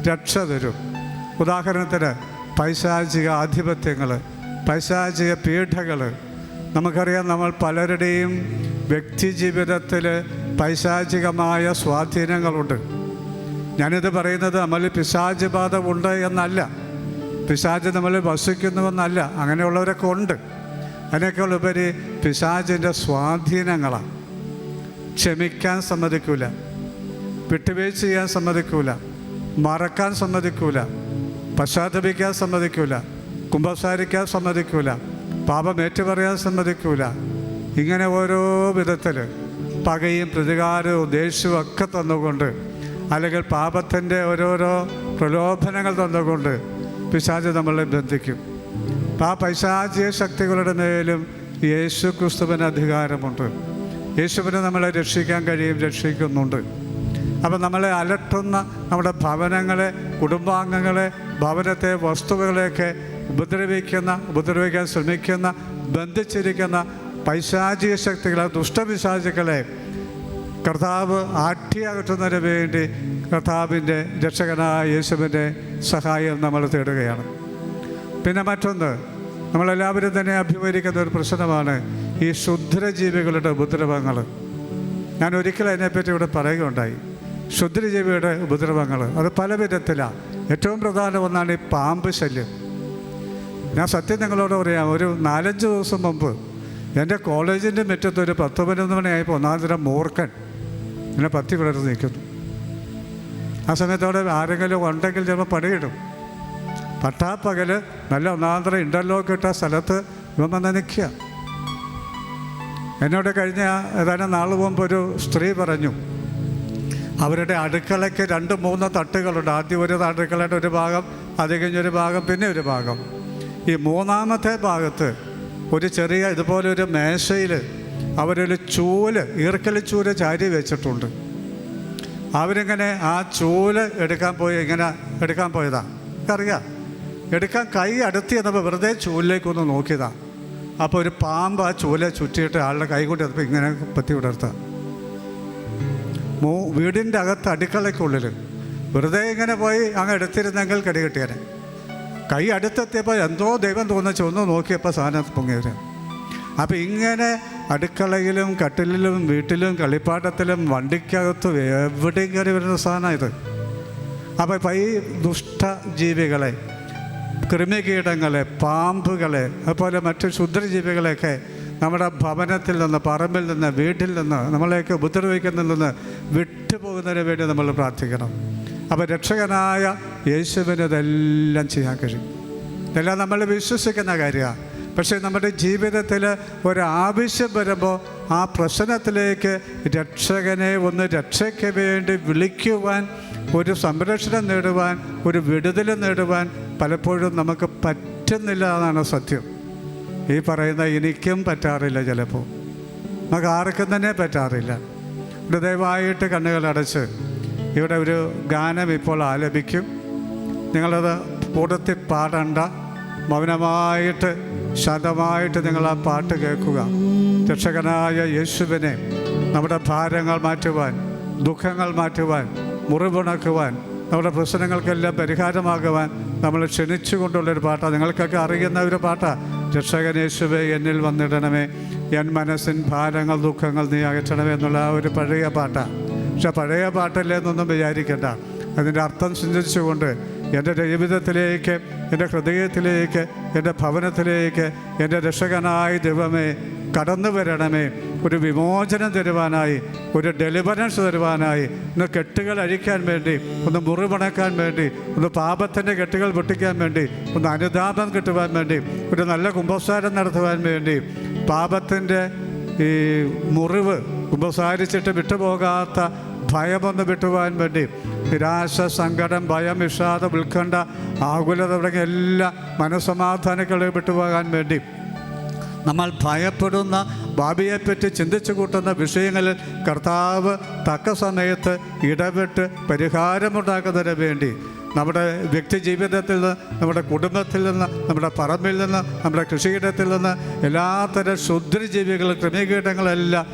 രക്ഷ തരും. ഉദാഹരണത്തിന് പൈശാചിക ആധിപത്യങ്ങൾ, പൈശാചിക പീഡകൾ. നമുക്കറിയാം, നമ്മൾ പലരുടെയും വ്യക്തി ജീവിതത്തിൽ പൈശാചികമായ സ്വാധീനങ്ങളുണ്ട്. ഞാനിത് പറയുന്നത് നമ്മളിൽ പിശാച് ബാധ ഉണ്ട് എന്നല്ല, പിശാച് നമ്മളിൽ വസിക്കുന്നുവെന്നല്ല. അങ്ങനെയുള്ളവരൊക്കെ ഉണ്ട്. അതിനേക്കാൾ ഉപരി പിശാചിൻ്റെ സ്വാധീനങ്ങളാണ്. ക്ഷമിക്കാൻ സമ്മതിക്കൂല, വിട്ടുവീഴ്ച ചെയ്യാൻ സമ്മതിക്കൂല, മറക്കാൻ സമ്മതിക്കൂല, പശ്ചാത്തപിക്കാൻ സമ്മതിക്കൂല, കുമ്പസാരിക്കാൻ സമ്മതിക്കൂല, പാപം ഏറ്റുപറയാൻ സമ്മതിക്കൂല. ഇങ്ങനെ ഓരോ വിധത്തിൽ പകയും പ്രതികാരവും ദേഷ്യവും ഒക്കെ തന്നുകൊണ്ട്, അല്ലെങ്കിൽ പാപത്തിൻ്റെ ഓരോരോ പ്രലോഭനങ്ങൾ തന്നുകൊണ്ട് പിശാച് നമ്മളെ ബന്ധിക്കും. ആ പൈശാചിക ശക്തികളുടെ മേലും യേശു ക്രിസ്തുവിന് അധികാരമുണ്ട്. യേശുവിന് നമ്മളെ രക്ഷിക്കാൻ കഴിയും, രക്ഷിക്കുന്നുണ്ട്. അപ്പം നമ്മളെ അലട്ടുന്ന നമ്മുടെ ഭവനങ്ങളെ, കുടുംബാംഗങ്ങളെ, ഭവനത്തെ, വസ്തുക്കളെയൊക്കെ ഉപദ്രവിക്കാൻ ശ്രമിക്കുന്ന, ബന്ധിച്ചിരിക്കുന്ന പൈശാചിക ശക്തികളെ, ദുഷ്ടപിശാചുക്കളെ കർത്താവ് അകറ്റുന്നതിന് വേണ്ടി കർത്താവിൻ്റെ രക്ഷകനായ യേശുവിൻ്റെ സഹായം നമ്മൾ തേടുകയാണ്. പിന്നെ മറ്റൊന്ന്, നമ്മളെല്ലാവരും തന്നെ അഭിമുഖീകരിക്കുന്ന ഒരു പ്രശ്നമാണ് ഈ ക്ഷുദ്രജീവികളുടെ ഉപദ്രവങ്ങൾ. ഞാൻ ഒരിക്കലും അതിനെപ്പറ്റി ഇവിടെ പറയുകയുണ്ടായി. ക്ഷുദ്രജീവിയുടെ ഉപദ്രവങ്ങൾ അത് പല വിധത്തിലാണ്. ഏറ്റവും പ്രധാന ഒന്നാണ് ഈ പാമ്പ് ശല്യം. ഞാൻ സത്യം നിങ്ങളോട് പറയാം, ഒരു 4-5 ദിവസം മുമ്പ് എൻ്റെ കോളേജിൻ്റെ മുറ്റത്ത് ഒരു 10-11 മണിയായപ്പോൾ ഒന്നാന്തരം മൂർഖൻ ഇങ്ങനെ പത്തി വിടർന്ന് നിൽക്കുന്നു. ആ സമയത്തോടെ ആരെങ്കിലും ഉണ്ടെങ്കിൽ ചിലപ്പോൾ പണിയിടും. പട്ടാപ്പകൽ നല്ല ഒന്നാന്തരം ഇൻ്റർലോക്ക് ഇട്ട സ്ഥലത്ത് ഇവൻ വന്ന് നിൽക്കുക. എന്നോട് കഴിഞ്ഞ ഏതാനും നാൾ മുമ്പ് ഒരു സ്ത്രീ പറഞ്ഞു, അവരുടെ അടുക്കളയ്ക്ക് 2-3 തട്ടുകളുണ്ട്. ആദ്യം ഒരു അടുക്കളയുടെ ഒരു ഭാഗം, അത് കഴിഞ്ഞൊരു ഭാഗം, പിന്നെ ഒരു ഭാഗം. ഈ 3-ാമത്തെ ഭാഗത്ത് ഒരു ചെറിയ ഇതുപോലൊരു മേശയിൽ അവരൊരു ചൂല്, ഈർക്കലിച്ചൂല് ചാരി വെച്ചിട്ടുണ്ട്. അവരിങ്ങനെ ആ ചൂല് എടുക്കാൻ പോയതാ. അറിയാം, എടുക്കാൻ കൈ അടുത്ത് ചെന്നപ്പോൾ വെറുതെ ചൂലിലേക്കൊന്ന് നോക്കിയതാ. അപ്പോൾ ഒരു പാമ്പ് ആ ചൂലെ ചുറ്റിയിട്ട് ആളുടെ കൈ കൊണ്ട് എടുത്തപ്പോൾ ഇങ്ങനെ പറ്റി വിടർത്താം. വീടിൻ്റെ അകത്ത് അടുക്കളയ്ക്കുള്ളിൽ വെറുതെ ഇങ്ങനെ പോയി അങ്ങ് എടുത്തിരുന്നെങ്കിൽ കടി കിട്ടിയാനെ. കൈ അടുത്തെത്തിയപ്പോൾ എന്തോ ദൈവം തോന്നിച്ച് ഒന്ന് നോക്കിയപ്പോൾ സാധനം പൊങ്ങിയത്. അപ്പോൾ ഇങ്ങനെ അടുക്കളയിലും കട്ടിലിലും വീട്ടിലും കളിപ്പാട്ടത്തിലും വണ്ടിക്കകത്തും എവിടെയും കയറി വരുന്ന സാധനം ഇത്. അപ്പോൾ ഈ ദുഷ്ടജീവികളെ, കൃമികീടങ്ങളെ, പാമ്പുകളെ, അതുപോലെ മറ്റു ക്ഷുദ്രജീവികളെയൊക്കെ നമ്മുടെ ഭവനത്തിൽ നിന്ന്, പറമ്പിൽ നിന്ന്, വീട്ടിൽ നിന്ന്, നമ്മളെയൊക്കെ ഉപദ്രവിക്കുന്നതിൽ നിന്ന് വിട്ടുപോകുന്നതിന് വേണ്ടി നമ്മൾ പ്രാർത്ഥിക്കണം. അപ്പോൾ രക്ഷകനായ യേശുവിന് ഇതെല്ലാം ചെയ്യാൻ കഴിയും. ഇതെല്ലാം നമ്മൾ വിശ്വസിക്കുന്ന കാര്യമാണ്. പക്ഷേ നമ്മുടെ ജീവിതത്തിൽ ഒരാവശ്യം വരുമ്പോൾ ആ പ്രശ്നത്തിലേക്ക് രക്ഷകനെ ഒന്ന് രക്ഷയ്ക്ക് വേണ്ടി വിളിക്കുവാൻ, ഒരു സംരക്ഷണം നേടുവാൻ, ഒരു വിടുതൽ നേടുവാൻ പലപ്പോഴും നമുക്ക് പറ്റുന്നില്ല എന്നാണ് സത്യം. ഈ പറയുന്ന എനിക്കും പറ്റാറില്ല, ചിലപ്പോൾ നമുക്ക് ആർക്കും തന്നെ പറ്റാറില്ല. ഇവിടെ ദയവായിട്ട് കണ്ണുകളടച്ച് ഇവിടെ ഒരു ഗാനം ഇപ്പോൾ ആലപിക്കും. നിങ്ങളത് കൂടത്തിൽ പാടണ്ട, മൗനമായിട്ട് ശാന്തമായിട്ട് നിങ്ങൾ ആ പാട്ട് കേൾക്കുക. രക്ഷകനായ യേശുവിനെ നമ്മുടെ ഭാരങ്ങൾ മാറ്റുവാൻ, ദുഃഖങ്ങൾ മാറ്റുവാൻ, മുറിവുണക്കുവാൻ, നമ്മുടെ പ്രശ്നങ്ങൾക്കെല്ലാം പരിഹാരമാകുവാൻ നമ്മൾ ക്ഷണിച്ചുകൊണ്ടുള്ളൊരു പാട്ടാണ്. നിങ്ങൾക്കൊക്കെ അറിയുന്ന ഒരു പാട്ടാണ്. രക്ഷകൻ യേശുവേ എന്നിൽ വന്നിടണമേ, എൻ മനസ്സിൻ ഭാരങ്ങൾ ദുഃഖങ്ങൾ നീ അകറ്റണമേ എന്നുള്ള ആ ഒരു പഴയ പാട്ടാണ്. പക്ഷെ പഴയ പാട്ടല്ലേന്നൊന്നും വിചാരിക്കേണ്ട. അതിൻ്റെ അർത്ഥം ചിന്തിച്ചുകൊണ്ട് എൻ്റെ ജീവിതത്തിലേക്ക്, എൻ്റെ ഹൃദയത്തിലേക്ക്, എൻ്റെ ഭവനത്തിലേക്ക് എൻ്റെ രക്ഷകനായ ദൈവമേ കടന്നു വരണമേ. ഒരു വിമോചനം തരുവാനായി, ഒരു ഡെലിവറൻസ് തരുവാനായി, ഒന്ന് കെട്ടുകൾ അഴിക്കാൻ വേണ്ടി, ഒന്ന് മുറിവണക്കാൻ വേണ്ടി, ഒന്ന് പാപത്തിൻ്റെ കെട്ടുകൾ പൊട്ടിക്കാൻ വേണ്ടി, ഒന്ന് അനുതാപം കിട്ടുവാൻ വേണ്ടി, ഒരു നല്ല കുമ്പസാരം നടത്തുവാൻ വേണ്ടി, പാപത്തിൻ്റെ ഈ മുറിവ് കുമ്പസാരിച്ചിട്ട് വിട്ടുപോകാത്ത ഭയമൊന്ന് വിട്ടുവാൻ വേണ്ടി, നിരാശ, സങ്കടം, ഭയം, വിഷാദം, ഉത്കണ്ഠ, ആകുലത തുടങ്ങിയ എല്ലാ മനസ്സമാധാനങ്ങളെ വിട്ടുപോകാൻ വേണ്ടി, നമ്മൾ ഭയപ്പെടുന്ന ഭാവിയെപ്പറ്റി ചിന്തിച്ചു കൂട്ടുന്ന വിഷയങ്ങളിൽ കർത്താവ് തക്ക സമയത്ത് ഇടപെട്ട് പരിഹാരമുണ്ടാക്കുന്നതിന് വേണ്ടി നമ്മുടെ വ്യക്തി ജീവിതത്തിൽ നിന്ന്, നമ്മുടെ കുടുംബത്തിൽ നിന്ന്, നമ്മുടെ പറമ്പിൽ നിന്ന്, നമ്മുടെ കൃഷിയിടത്തിൽ നിന്ന് എല്ലാത്തരം ക്ഷുദ്രജീവികൾ, ക്രിമികീടങ്ങളെല്ലാം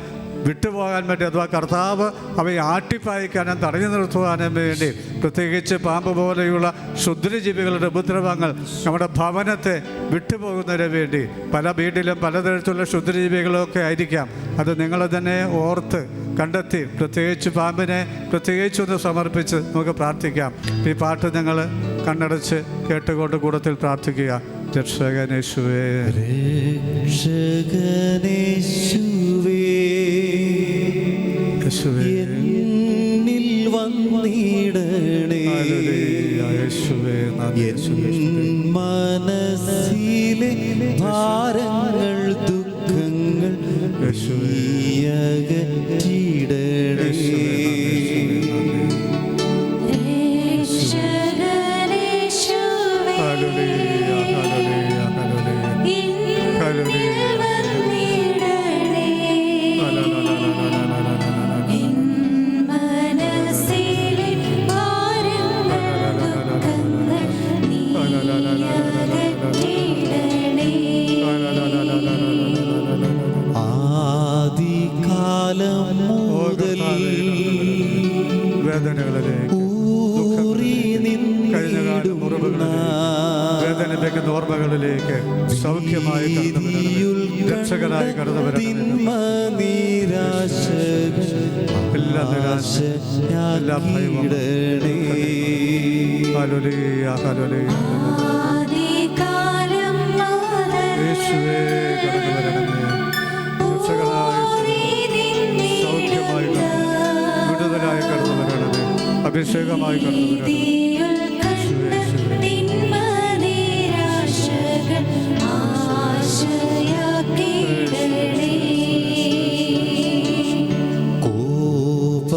വിട്ടുപോകാൻ വേണ്ടി, അഥവാ കർത്താവ് അവയെ ആട്ടിപ്പായിക്കാനും തടഞ്ഞു നിർത്തുവാനും വേണ്ടി, പ്രത്യേകിച്ച് പാമ്പ് പോലെയുള്ള ക്ഷുദ്രജീവികളുടെ ഉപദ്രവങ്ങൾ നമ്മുടെ ഭവനത്തെ വിട്ടുപോകുന്നതിന് വേണ്ടി, പല വീട്ടിലും പലതരത്തിലുള്ള ക്ഷുദ്രജീവികളൊക്കെ ആയിരിക്കാം. അത് നിങ്ങൾ തന്നെ ഓർത്ത് കണ്ടെത്തി പ്രത്യേകിച്ച് പാമ്പിനെ പ്രത്യേകിച്ചൊന്ന് സമർപ്പിച്ച് നമുക്ക് പ്രാർത്ഥിക്കാം. ഈ പാട്ട് നിങ്ങൾ കണ്ണടച്ച് കേട്ടുകൊണ്ട് കൂടത്തിൽ പ്രാർത്ഥിക്കുക. രക്ഷകനേശുവേ, രക്ഷകനേശുവേ, എന്നിൽ വന്നിടണേ. യേശുവേ, മനസ്സിലെ ഭാരങ്ങൾ ദുഃഖങ്ങൾ അകറ്റിടണേ. വേദനിപ്പിക്കുന്ന ഓർമ്മകളിലേക്ക് സൗഖ്യമായി രക്ഷകനായി കടന്നു വരണമേ. എല്ലാ നിരാശ, എല്ലാ ഭയവും യേശുവേ കടന്നു വരണമേ. രക്ഷകനായ സൗഖ്യമായി വിടുതലായി കടന്നു വരണമേ. അഭിഷേകമായി കടന്നു വരണമേ.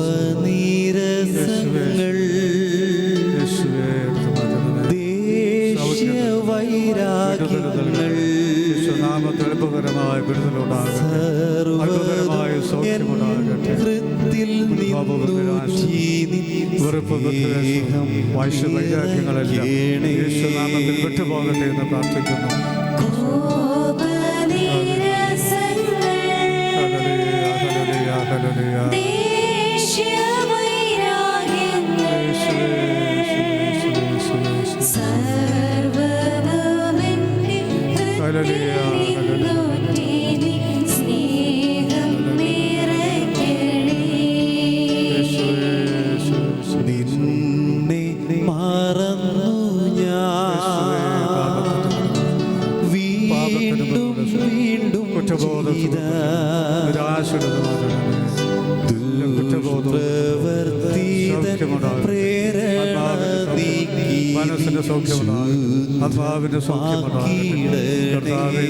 കോപനീരസ വെറുപ്പ് വിദ്വേഷം വാശി വൈരാഗ്യങ്ങളെല്ലാം യേശുനാമത്തിൽ വിട്ടുപോകട്ടെ എന്ന് പ്രാർത്ഥിക്കുന്നു. നിന്നെ മറന്നു ഞാൻ വീണ്ടും വീണ്ടും മനസ്സിന്റെ സൗഖ്യമുണ്ടാകട്ടെ, ആത്മാവിന്റെ സൗഖ്യമുണ്ടാകട്ടെ. കർത്താവേ,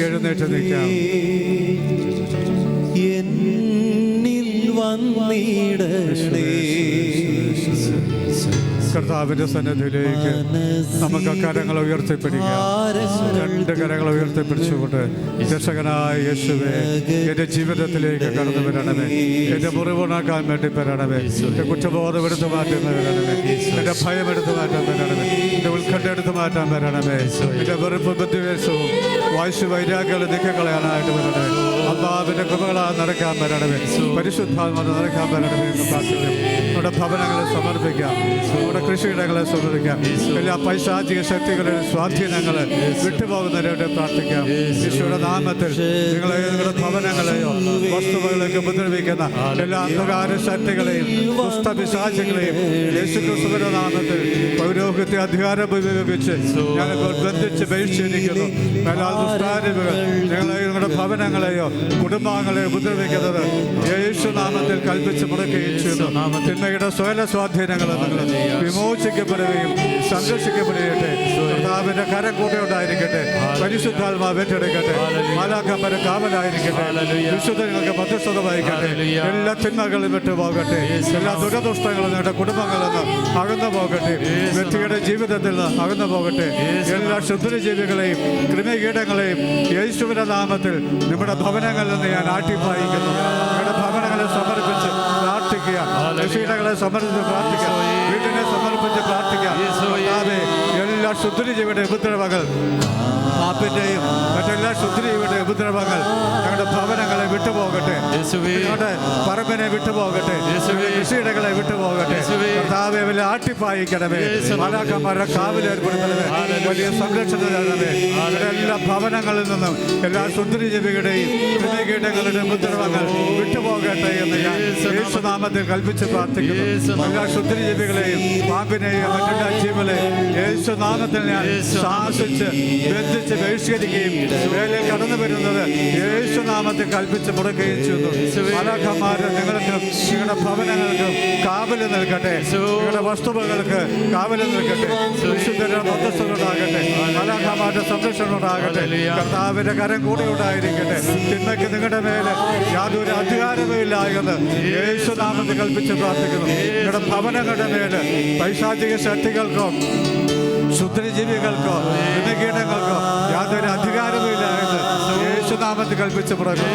എഴുന്നേറ്റ് നിൽക്കാം. എന്നിൽ വന്നിടണേ. കർത്താവിന്റെ സന്നിധിയിലേക്ക് നമുക്ക് കരങ്ങൾ ഉയർത്തിപ്പിടിക്കാം. രണ്ട് കരങ്ങൾ ഉയർത്തിപ്പിടിച്ചുകൊണ്ട് രക്ഷകനായ യേശുവേ, എൻ്റെ ജീവിതത്തിലേക്ക് കടന്നു വരണമേ. എൻ്റെ മുറിവുണാക്കാൻ വേണ്ടി വരണമേ. എൻ്റെ കുറ്റബോധം എടുത്തു മാറ്റാൻ വരണമേ. എൻ്റെ ഭയം എടുത്തു മാറ്റാൻ വരണമേ. എൻ്റെ ഉത്കണ്ഠ എടുത്തു മാറ്റാൻ വരണമേ. എൻ്റെ വെറുപ്പ് വിദ്വേഷവും വാശി വൈരാഗ്യങ്ങൾ നീക്കളയാനായിട്ട് വരണമേ. അള്ളാഹുവിൻ്റെ കൃപകളാൽ നടക്കാൻ വരണമേ. പരിശുദ്ധാത്മാവ് നടക്കാൻ വരണമേ എന്ന് പ്രാർത്ഥിക്കും. നമ്മുടെ ഭവനങ്ങളെ സമർപ്പിക്കാം. നമ്മുടെ കൃഷിയിടങ്ങളെ സമർപ്പിക്കാം. എല്ലാ പൈശാചിക ശക്തികളുടെ സ്വാധീനങ്ങൾ വിട്ടുപോകുന്നവരോട് പ്രാർത്ഥിക്കാം. ഈശോയുടെ നാമത്തിൽ നിങ്ങളുടെ ഭവനങ്ങളെയോ വസ്തുവകളെയൊക്കെ ഉപദ്രവിക്കുന്ന എല്ലാ അന്ധകാര ശക്തികളെയും ദുഷ്ടപിശാചികളെയും യേശുക്രിസ്തുവിന്റെ നാമത്തിൽ പൗരോഹിത്യ അധികാരം ഉപയോഗിച്ച് ഞങ്ങൾ ബന്ധിച്ച് ബഹിഷ്കരിക്കുന്നു. എല്ലാ ദുഷ്ടാരൂപികൾ നിങ്ങളുടെ ഭവനങ്ങളെയോ കുടുംബാംഗങ്ങളെയോ ഉപദ്രവിക്കുന്നത് യേശുനാമത്തിൽ കൽപ്പിച്ച് മുടക്കുകയും ചെയ്തു. തിന്മയുടെ സ്വയ സ്വാധീനങ്ങൾ വിമോചിക്കപ്പെടുകയും സംരക്ഷിക്കപ്പെടുകട്ടെ. കർത്താവിന്റെ കരം കൂടെ ഉണ്ടായിരിക്കട്ടെ. പരിശുദ്ധാത്മാവ് ഏറ്റെടുക്കട്ടെ. മാലാഖമാരെ കാവലായിരിക്കട്ടെ. വിശുദ്ധങ്ങൾക്ക് മധ്യസ്ഥത വഹിക്കട്ടെ. എല്ലാ തിന്മകളും വിട്ടുപോകട്ടെ. എല്ലാ ദുരദുഷ്ടങ്ങളും നിങ്ങളുടെ കുടുംബങ്ങളിൽ നിന്ന് അകന്നു പോകട്ടെ. വ്യക്തിയുടെ ജീവിതത്തിൽ നിന്ന് അകന്നു പോകട്ടെ. എല്ലാ ക്ഷുദ്രജീവികളെയും ക്രിമികീടങ്ങളെയും യേശുവിന്റെ നാമത്തിൽ നമ്മുടെ ഭവനങ്ങളിൽ നിന്ന് ഞാൻ ആട്ടിപ്പായിക്കുന്നു. നിങ്ങളുടെ ഭവനങ്ങളെ സമർപ്പിച്ച് പ്രാർത്ഥിക്കുക. കൃഷിയിടങ്ങളെ സമർപ്പിച്ച് പ്രാർത്ഥിക്കുക. വീട്ടിനെ സമർപ്പിച്ച് പ്രാർത്ഥിക്കുക. എല്ലാ ശുദ്രജീവിയുടെ ഉപദ്രവങ്ങൾ, പാപ്പിന്റെയും മറ്റെല്ലാ ശുദ്രജീവിയുടെ ഉപദ്രവങ്ങൾ ഞങ്ങളുടെ ഭവനങ്ങളെ വിട്ടുപോകട്ടെ. ഞങ്ങളുടെ പറമ്പിനെ വിട്ടുപോകട്ടെ. കൃഷിയിടങ്ങളെ വിട്ടുപോകട്ടെ. കർത്താവേ, വലിയ ആട്ടിപ്പായിക്കണമേ. മാലാഖമാരുടെ കാവലേർപ്പെടുത്തണമേ. വലിയ സംരക്ഷണം തരണമേ. എല്ലാ ഭവനങ്ങളിൽ നിന്നും എല്ലാ ശുദ്രജീവികളുടെയും ക്രിമികീടങ്ങളുടെ ഉപദ്രവങ്ങൾ വിട്ടുപോകട്ടെ എന്ന് ഞാൻ യേശുനാമത്തിൽ കൽപ്പിച്ച് പ്രാർത്ഥിക്കുന്നു. എല്ലാ ശുദ്രജീവികളെയും പാമ്പിനെയും മറ്റെല്ലാ ജീവനെയും യേശുനാമത്തിൽ ഞാൻ ശാസിച്ച് ബന്ധിച്ച് ബഹിഷ്കരിക്കുകയും വേലയിൽ കടന്നു വരുന്നത് യേശുനാമത്തിൽ കൽപ്പിച്ച് മുടക്കുകയും ചെയ്യുന്നു. മാലാഖമാര് നിങ്ങൾക്കും നിങ്ങളുടെ ഭവനങ്ങൾക്കും കാവല് നിൽക്കട്ടെ. നിങ്ങളുടെ വസ്തുവകൾക്ക് കാവല് നിൽക്കട്ടെ. വിശുദ്ധരുടെ മധ്യസ്ഥരുണ്ടാകട്ടെ. മാലാഖമാരുടെ സംരക്ഷണം ഉണ്ടാകട്ടെ. കർത്താവിന്റെ കരം കൂടെ ഉണ്ടായിരിക്കട്ടെ. തിന്മയ്ക്ക് നിങ്ങളുടെ മേലെ യാതൊരു അധികാരവുമില്ല എന്ന് യേശുനാമത്തിൽ കൽപ്പിച്ച് പ്രാർത്ഥിക്കുന്നു. നിങ്ങളുടെ ഭവനങ്ങളുടെ മേലെ പൈശാചിക ശക്തികൾക്കോ ശുദ്രജീവികൾക്കോ ക്രിമികീടങ്ങൾക്കോ യാതൊരു അധികാരവുമില്ല എന്ന് യേശുനാമത്തിൽ കൽപ്പിച്ച് പറയുന്നു.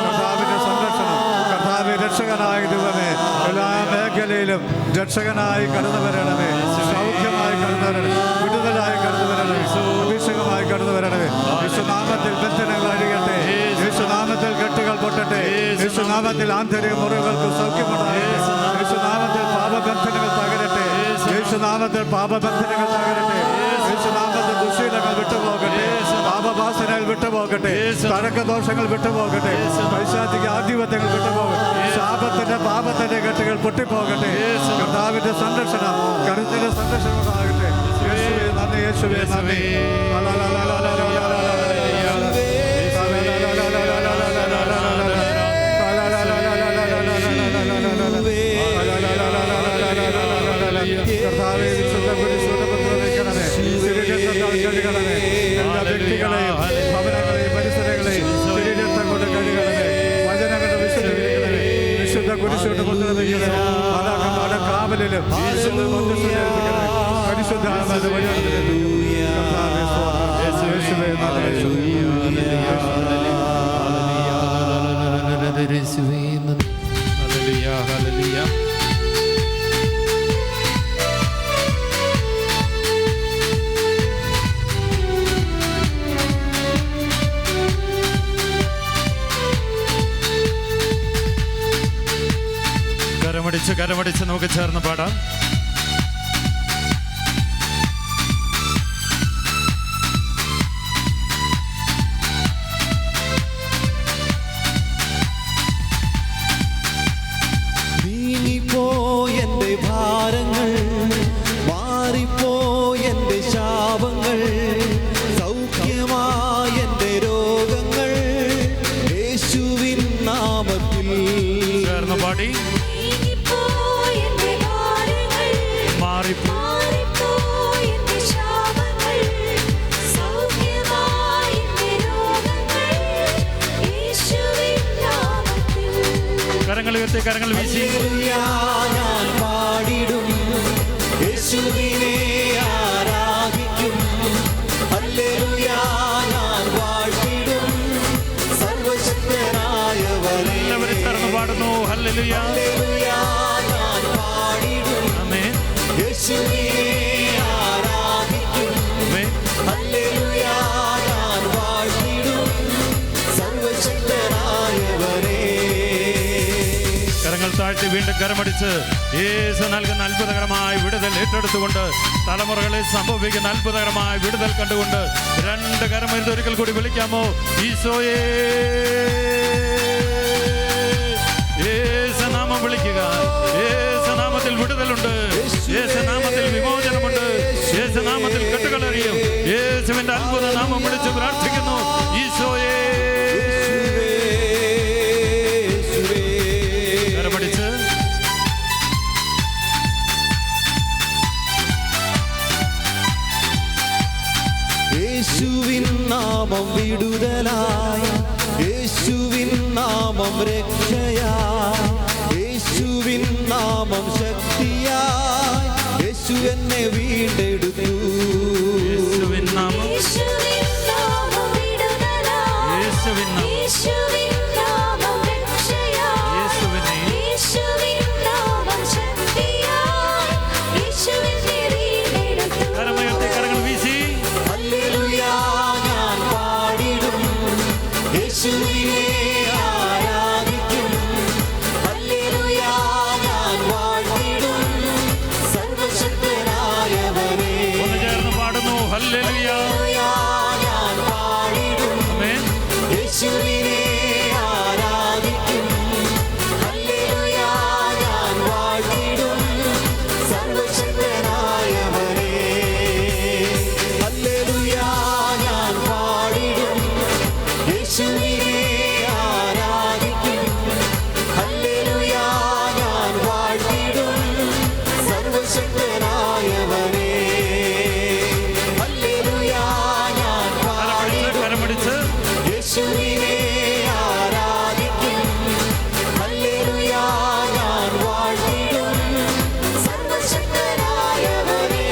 കർത്താവിന്റെ സംരക്ഷണം, കർത്താവ് രക്ഷകനായ ദൈവമേ, എല്ലാ മേഖലയിലും രക്ഷകനായി കടന്നു വരണമേ. സൗഖ്യമായി കടന്നു വരണമേ. വിടുതലായി കടന്നു വരണമേ. അഭിഷേകമായി കടന്നു വരണമേ. യേശുനാമത്തിൽ ബന്ധനങ്ങൾ അഴിയട്ടെ. യേശുനാമത്തിൽ കെട്ടുകൾ പൊട്ടട്ടെ. യേശുനാമത്തിൽ ആന്തരിക മുറിവുകൾക്ക് സൗഖ്യമുണ്ടാകട്ടെ. യേശുനാമത്തിൽ പാപബന്ധനങ്ങൾ തകരട്ടെ. യേശുനാമത്തിൽ പാപബന്ധനങ്ങൾ തകരട്ടെ. യേശുനാമത്തിൽ ദുശീലങ്ങൾ വിട്ടുപോകട്ടെ. പാപവാസനകൾ വിട്ടുപോകട്ടെ. തഴക്കദോഷങ്ങൾ വിട്ടുപോകട്ടെ. പൈശാചിക ആധിപത്യങ്ങൾ വിട്ടുപോകട്ടെ. ശാപത്തിന്റെ പാപത്തിന്റെ കെട്ടുകൾ പൊട്ടിപ്പോകട്ടെ. കർത്താവിന്റെ സംരക്ഷണം, കരുത്തിന്റെ സംരക്ഷണം ഉണ്ടാകട്ടെ. യേശുവേ നന്ദി, യേശുവേ നന്ദി. കർത്താവേ, വിശുദ്ധ കുരിശുകൊണ്ട് കൊണ്ടുവരികണമേ. മാലാഖമാരുടെ കാവലിലും യേശുവിന്റെ മധ്യസ്ഥതയിൽ ഏൽപ്പിക്കണമേ. പരിശുദ്ധ ആത്മാവിന്റെ വഴിനടത്തലിലും കർത്താവേ സ്തോത്രം. യേശുവേ നന്ദി. Hallelujah, hallelujah. കരമടിച്ച് നമുക്ക് ചേർന്ന് പാടാം. നീങ്ങിപ്പോയെന്റെ ഭാരങ്ങൾ, മാറിപ്പോയെന്റെ ശാപങ്ങൾ, സൗഖ്യമായെന്റെ രോഗങ്ങൾ യേശുവിൻ നാമത്തിൽ. ചേർന്ന് പാടി. കരങ്ങൾ ഉയർത്തി, കരങ്ങൾ വീശി. ഞാൻ പാടിടും, യേശുവിനെ ആരാധിക്കും. ഹല്ലേലൂയ ഞാൻ വാഴ്ത്തിടും, സർവശക്തനായവനെ. എല്ലാവരും ചേർന്ന് പാടുന്നു. ഹല്ലേലൂയ, ഹല്ലേലൂയ ഞാൻ പാടിടും, ആമേൻ. യേശുവിനെ ആരാധിക്കും. ആമേൻ. ഹല്ലേലൂയ ഞാൻ വാഴ്ത്തിടും, സർവശക്തനായവനെ. കരങ്ങൾ താഴ്ത്തി വീണ്ടും കരമടിച്ച് യേശു നൽകുന്ന അത്ഭുതകരമായ വിടുതൽ ഏറ്റെടുത്തുകൊണ്ട്, തലമുറകളിൽ സംഭവിക്കുന്ന അത്ഭുതകരമായ വിടുതൽ കണ്ടുകൊണ്ട് രണ്ട് കരമെടുത്ത് ഒരിക്കൽ കൂടി വിളിക്കാമോ? ഈശോയേ. യേശുനാമം വിളിക്കുക. യേശുനാമത്തിൽ വിടുതലുണ്ട്, യേശുനാമത്തിൽ വിമോചനമുണ്ട്, യേശുനാമത്തിൽ കെട്ടുകളറിയും. യേശുവിന്റെ അത്ഭുത നാമം വിളിച്ച് പ്രാർത്ഥിക്കുന്നു. ഈശോയേ. കരമടിച്ച് യേശുവിൻ നാമം വിടുതലായി, യേശുവിൻ നാമം രക്ഷയായി, യേശുവിൻ നാമം ശക്തിയായി, യേശു എന്നെ വീണ്ടെടുത്തു. യേശുവിൻ നാമം, യേശുവിൻ നാമം, യേശുവിൻ നാമം രക്ഷയായി, യേശുവിനെ കരമുയർത്തി കരങ്ങൾ വീശി. ഹല്ലേലൂയ ഞാൻ പാടിടും, യേശുവിനെ ആരാധിക്കും. ഹല്ലേലൂയ ഞാൻ വാഴ്ത്തിടും, സർവശക്തനായവനെ. ഒന്ന് ചേർന്ന് പാടുന്നു. ഹല്ലേലൂയ, ഞാൻ പാടിടും, ആമേൻ. യേശുവിനെ ആരാധിക്കും. ഹല്ലേലൂയ ഞാൻ വാഴ്ത്തിടും, സർവശക്തനായവനെ. ഹല്ലേലൂയ ഞാൻ പാടിടും, യേശുവിനെ ആരാധിക്കും. ഹല്ലേലൂയ ഞാൻ വാഴ്ത്തിടും, സർവശക്തനായവനെ. ഹല്ലേലൂയ ഞാൻ പാടിടും, കരമടിച്ച് യേശുവിനെ ആരാധിക്കും. ഹല്ലേലൂയ ഞാൻ വാഴ്ത്തിടും, സർവശക്തനായവനെ.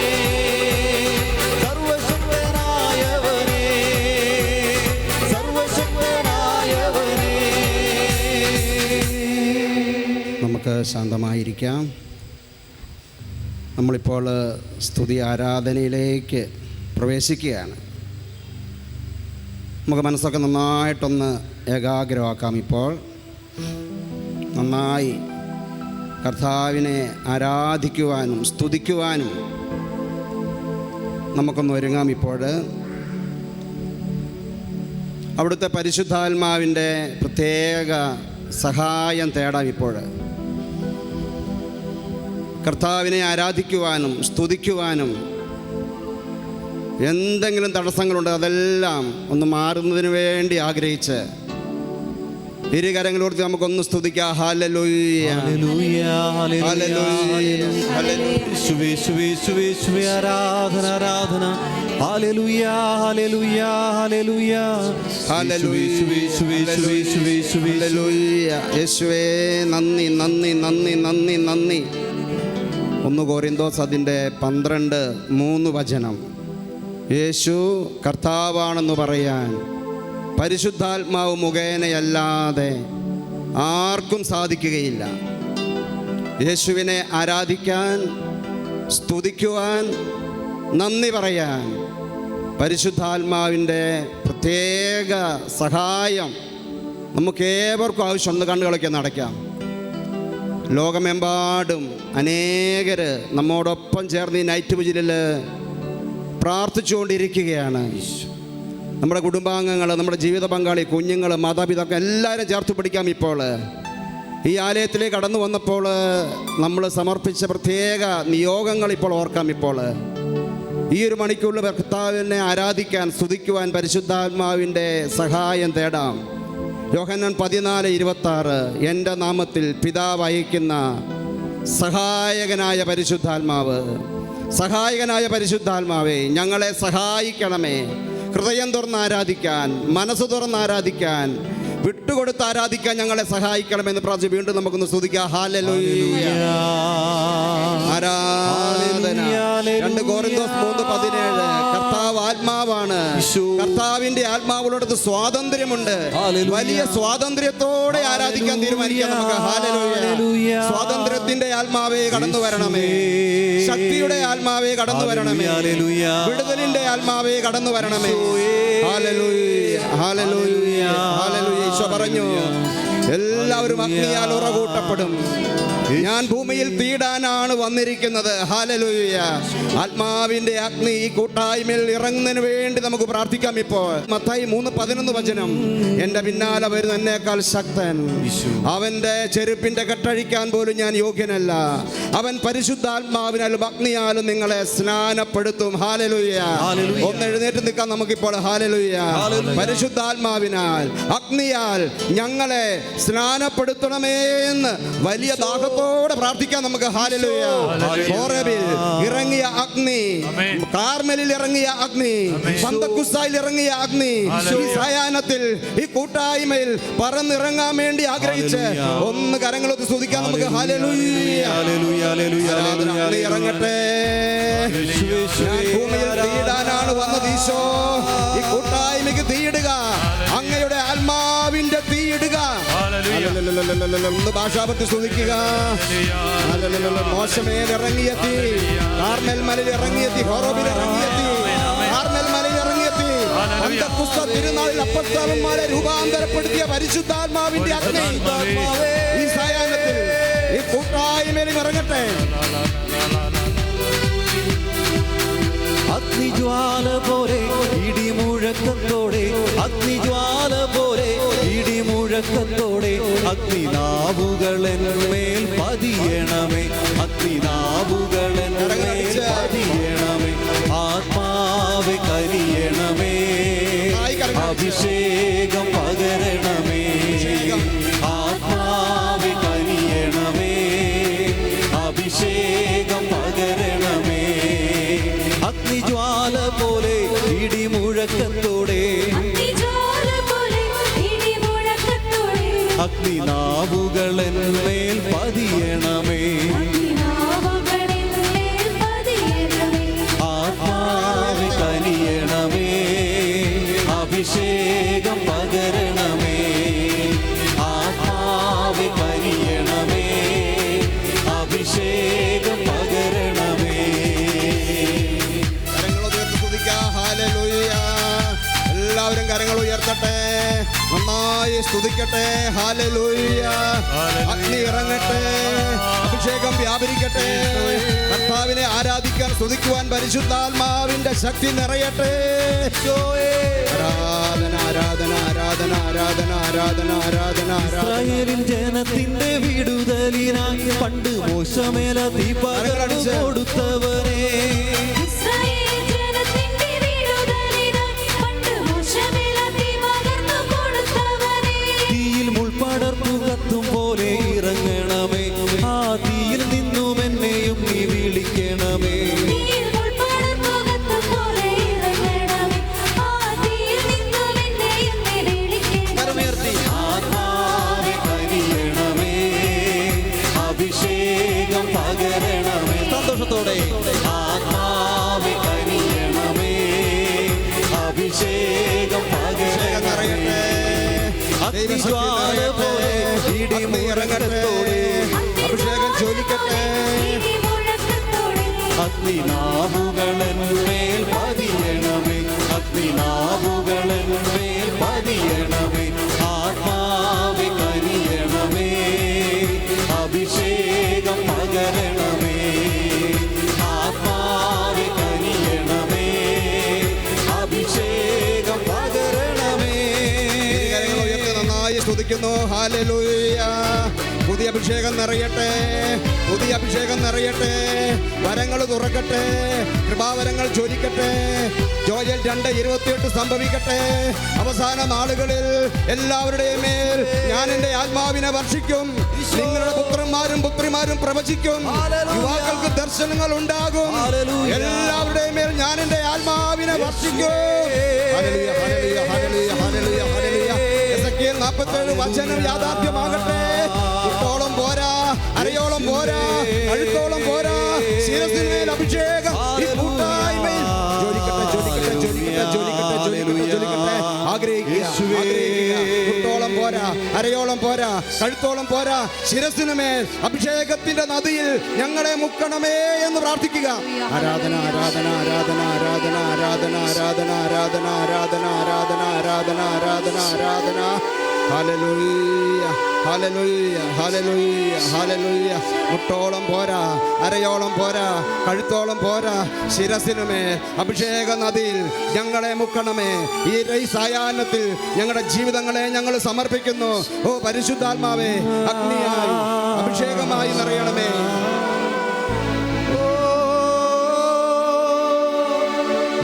സർവശക്തനായവനെ, സർവശക്തനായവനെ. നമുക്ക് ശാന്തമായിരിക്കാം. നമ്മളിപ്പോൾ സ്തുതി ആരാധനയിലേക്ക് പ്രവേശിക്കുകയാണ്. നമുക്ക് മനസ്സൊക്കെ നന്നായിട്ടൊന്ന് ഏകാഗ്രമാക്കാം. ഇപ്പോൾ നന്നായി കർത്താവിനെ ആരാധിക്കുവാനും സ്തുതിക്കുവാനും നമുക്കൊന്ന് ഒരുങ്ങാം. ഇപ്പോൾ അവിടുത്തെ പരിശുദ്ധാത്മാവിൻ്റെ പ്രത്യേക സഹായം തേടാം. ഇപ്പോൾ കർത്താവിനെ ആരാധിക്കുവാനും സ്തുതിക്കുവാനും എന്തെങ്കിലും തടസ്സങ്ങളുണ്ട്, അതെല്ലാം ഒന്ന് മാറുന്നതിന് വേണ്ടി ആഗ്രഹിച്ച് ഇരുകരങ്ങളോർത്ത് നമുക്കൊന്ന് സ്തുതിക്കാം. Hallelujah, hallelujah, hallelujah, hallelujah. യേശുവേ, യേശുവേ, യേശുവേ, യേശുവേ, ആരാധന, ആരാധന. Hallelujah, hallelujah, hallelujah. ഹല്ലേലൂയ, യേശുവേ, യേശുവേ, യേശുവേ, യേശുവേ, യേശുവേ. ഹല്ലേലൂയ. യേശുവേ നന്ദി, നന്ദി, Κορινθos അതിൻ്റെ 12:3 യേശു കർത്താവാണെന്ന് പറയാൻ പരിശുദ്ധാത്മാവ് മുഖേനയല്ലാതെ ആർക്കും സാധിക്കുകയില്ല. യേശുവിനെ ആരാധിക്കാൻ, സ്തുതിക്കുവാൻ, നന്ദി പറയാൻ പരിശുദ്ധാത്മാവിൻ്റെ പ്രത്യേക സഹായം നമുക്കേവർക്കും ആവശ്യമുണ്ട്. കണ്ണുകളൊക്കെ നടക്കാം. ലോകമെമ്പാടും അനേകർ നമ്മോടൊപ്പം ചേർന്ന് ഈ നൈറ്റ് വിജിലിൽ പ്രാർത്ഥിച്ചുകൊണ്ടിരിക്കുകയാണ്. നമ്മുടെ കുടുംബാംഗങ്ങൾ, നമ്മുടെ ജീവിത പങ്കാളി, കുഞ്ഞുങ്ങൾ, മാതാപിതാക്കൾ എല്ലാവരും ചേർത്ത് പിടിക്കാം. ഇപ്പോൾ ഈ ആലയത്തിലേക്ക് കടന്നു വന്നപ്പോൾ നമ്മൾ സമർപ്പിച്ച പ്രത്യേക നിയോഗങ്ങൾ ഇപ്പോൾ ഓർക്കാം. ഇപ്പോൾ ഈ ഒരു മണിക്കൂറിൽ കർത്താവിനെ ആരാധിക്കാൻ, സ്തുതിക്കുവാൻ പരിശുദ്ധാത്മാവിൻ്റെ സഹായം തേടാം. യോഹന്നാൻ 14:26 എൻ്റെ നാമത്തിൽ പിതാവ് അയക്കുന്ന സഹായകനായ പരിശുദ്ധാത്മാവ്, സഹായകനായ പരിശുദ്ധാത്മാവേ ഞങ്ങളെ സഹായിക്കണമേ. ഹൃദയം തുറന്ന് ആരാധിക്കാൻ, മനസ്സ് തുറന്ന് ആരാധിക്കാൻ, വിട്ടുകൊടുത്ത് ആരാധിക്കാൻ ഞങ്ങളെ സഹായിക്കണമെന്ന് പ്രാർത്ഥിച്ച് വീണ്ടും നമുക്കൊന്ന് സ്തുതിക്കാം. ഹല്ലേലൂയ, ആരാധന. 2 Κορινθos 3:17 കർത്താവ് ആത്മാവാണ്. കർത്താവിന്റെ ആത്മാവിനോടത്ത് സ്വാതന്ത്ര്യമുണ്ട്. വലിയ സ്വാതന്ത്ര്യത്തോടെ ആരാധിക്കാൻ തീരുമാനിക്കാം നമുക്ക്. ഹല്ലേലൂയ. സ്വാതന്ത്ര്യത്തിന്റെ ആത്മാവേ കടന്നു വരണമേ. ശക്തിയുടെ ആത്മാവേ കടന്നു വരണമേ. വിടുതലിന്റെ ആത്മാവേ കടന്നു വരണമേ. Hallelujah, hallelujah, hallelujah. ഈശോ പറഞ്ഞു, എല്ലാവരും അഗ്നിയാൽ ഉറകൂട്ടപ്പെടും. ഞാൻ ഭൂമിയിൽ തീടാനാണ് വന്നിരിക്കുന്നത്. ഹല്ലേലൂയ. ആത്മാവിന്റെ അഗ്നി ഈ കൂട്ടായ്മയിൽ ഇറങ്ങുന്നതിന് വേണ്ടി നമുക്ക് പ്രാർത്ഥിക്കാം. ഇപ്പോൾ മത്തായി 3:11 എൻ്റെ പിന്നാലെ വരുന്ന എന്നേക്കാൾ ശക്തൻ, അവന്റെ ചെരുപ്പിന്റെ കെട്ടഴിക്കാൻ പോലും ഞാൻ യോഗ്യനല്ല. അവൻ പരിശുദ്ധാത്മാവിനാലും അഗ്നിയാലും നിങ്ങളെ സ്നാനപ്പെടുത്തും. ഹല്ലേലൂയ. ഒന്ന് എഴുന്നേറ്റ് നിൽക്കാം നമുക്കിപ്പോൾ. ഹല്ലേലൂയ. പരിശുദ്ധാത്മാവിനാൽ, അഗ്നിയാൽ ഞങ്ങളെ സ്നാനപ്പെടുത്തണമേ എന്ന് വലിയ ദാഹത്തോടെ പ്രാർത്ഥിക്കാം നമുക്ക്. ഹല്ലേലൂയ. ഹോറേബിൽ ഇറങ്ങിയ അഗ്നി, കാർമലിൽ ഇറങ്ങിയ അഗ്നി, പന്തക്കുസ്തായിൽ ഇറങ്ങിയ അഗ്നി ഈ സായാഹ്നത്തിൽ ഈ കൂട്ടായ്മയിൽ പറന്നിറങ്ങാൻ വേണ്ടി ആഗ്രഹിച്ച് ഒന്ന് കരങ്ങളൊത്ത് സ്തുതിക്കാം നമുക്ക്. ഹല്ലേലൂയ, അഗ്നി ഇറങ്ങട്ടെ. ഞാൻ ഭൂമിയിൽ തീയിടാനാണ് വന്നത് ഈശോ. ഈ കൂട്ടായ്മയ്ക്ക് തീയിടുക, അങ്ങയുടെ ആത്മാവിന്റെ തീയിടുക. ഒന്ന് ഭാഷാപത്തി സ്തുതിക്കുക. മോശമേൽ ഇറങ്ങിയ തീ, കാർമൽ മലയിൽ ഇറങ്ങിയ തീ, ഹോറേബിൽ ഇറങ്ങിയ തീ, കാർമൽ മലയിൽ ഇറങ്ങിയ തീ, പന്തക്കുസ്ത തിരുനാളിൽ അപ്പസ്തലന്മാരെ രൂപാന്തരപ്പെടുത്തിയ പരിശുദ്ധാത്മാവിന്റെ അഗ്നി ഈ സായാഹ്നത്തിൽ ഈ കൂട്ടായ്മയിലും ഇറങ്ങട്ടെ. അഗ്നിജ്വാല പോലെ ഇടിമുഴക്കത്തോടെ, അഗ്നിജ്വാല പോലെ ഇടിമുഴക്കത്തോടെ അഗ്നിനാവുകളെന്മേൽ പതിയണമേ, അഗ്നിനാവുകളെന്മേൽ പതിയണമേ. ആത്മാവെ കരിയണമേ, അഭിഷേകം പകരണമേ. ആത്മാവെ കരിയണമേ, അഭിഷേകം പകരണമേ. അഗ്നിജ്വാല പോലെ ഇടിമുഴക്കത്തോടെ, അഗ്നിനാവുകളെന്മേൽ പതിയണമേ. ആത്മാവെ കനിയണമേ, അഭിഷേകം പകരണമേ. ആത്മാവെ കനിയണമേ, അഭിഷേകം പകരണമേ. എല്ലാവരും കരങ്ങൾ ഉയർത്തട്ടെ, നന്നായി സ്തുതിക്കട്ടെ. ഹല്ലേലൂയ. അഗ്നി ഇറങ്ങട്ടെ, അഭിഷേകം വ്യാപരിക്കട്ടെ. കർത്താവിനെ ആരാധിക്കാൻ, സ്തുതിക്കുവാൻ പരിശുദ്ധാത്മാവിന്റെ ശക്തി നിറയട്ടെ. ആരാധന, ആരാധന, ആരാധന, ആരാധന, ആരാധന, ആരാധന. ഇസ്രായേലിൻ ജനത്തിന്റെ വിടുതലിനായി പണ്ട് മോശമേല തീ പകർന്നു കൊടുത്തവനെ, തീയിൽ മുൾപടർന്നു കത്തും പോലെ ഇറങ്ങണമേ. ആ തീയിൽ നിന്നും എന്നെയും നീ വിളിക്കണമേ. ആത്മാവെ കനിയണമേ, അഭിഷേകം പകരണമേ. അഗ്നിനാവുകളന്മേൽ പതിയണമേ, അഗ്നിനാവുകളന്മേൽ പതിയണമേ. ആത്മാവെ കനിയണമേ, അഭിഷേകം പകരണമേ. ആത്മാവെ കനിയണമേ, അഭിഷേകം പകരണമേ. കരങ്ങൾ ഉയർത്തി നന്നായി സ്തുതിക്കുന്നു. ഹല്ലേലൂയ. പുതിയ അഭിഷേകം നിറയട്ടെ, പുതിയ അഭിഷേകം നിറയട്ടെ. വരങ്ങൾ തുറക്കട്ടെ, കൃപാവരങ്ങൾ ചൊരിക്കട്ടെ. ജോയൽ 2:28 സംഭവിക്കട്ടെ. അവസാന നാളുകളിൽ എല്ലാവരുടെയും മേൽ ഞാൻ എൻ്റെ ആത്മാവിനെ വർഷിക്കും. നിങ്ങളുടെ പുത്രന്മാരും പുത്രിമാരും പ്രവചിക്കും, യുവാക്കൾക്ക് ദർശനങ്ങൾ ഉണ്ടാകും. എല്ലാവരുടെയും മേൽ ഞാൻ എൻ്റെ ആത്മാവിനെ വർഷിക്കും. Hallelujah, hallelujah, hallelujah, hallelujah, hallelujah. എസെക്കിയേൽ 47 വചനം യാഥാർത്ഥ്യമാകട്ടെ. കുട്ടോളം പോരാ, അരയോളം പോരാ, കഴുത്തോളം പോരാ, ശിരസിന്മേൽ അഭിഷേകം ഈ കൂട്ടായ്മയിൽ ജ്വലിക്കട്ടെ, ജ്വലിക്കട്ടെ, ജ്വലിക്കട്ടെ, ജ്വലിക്കട്ടെ, ജ്വലിക്കട്ടെ, ജ്വലിക്കട്ടെ. ആഗ്രഹിക്കുക, ആഗ്രഹിക്കുക. കുട്ടോളം പോരാ, അരയോളം പോരാ, കഴുത്തോളം പോരാ, ശിരസിനുമേൽ അഭിഷേകത്തിന്റെ നദിയിൽ ഞങ്ങളെ മുക്കണമേ എന്ന് പ്രാർത്ഥിക്കുക. ആരാധന, ആരാധന, ആരാധന, ആരാധന, ആരാധന, ആരാധന, ആരാധന, ആരാധന, ആരാധന, ആരാധന, ആരാധന, ആരാധന. Hallelujah, hallelujah, hallelujah, hallelujah. മുട്ടോളം പോരാ, അരയോളം പോരാ, കഴുത്തോളം പോരാ, ശിരസിനുമേ അഭിഷേക നദിയിൽ ഞങ്ങളെ മുക്കണമേ. ഈ സായാഹ്നത്തിൽ ഞങ്ങളുടെ ജീവിതങ്ങളെ ഞങ്ങൾ സമർപ്പിക്കുന്നു. ഓ പരിശുദ്ധാത്മാവേ, അഗ്നിയായി അഭിഷേകമായി നിറയണമേ.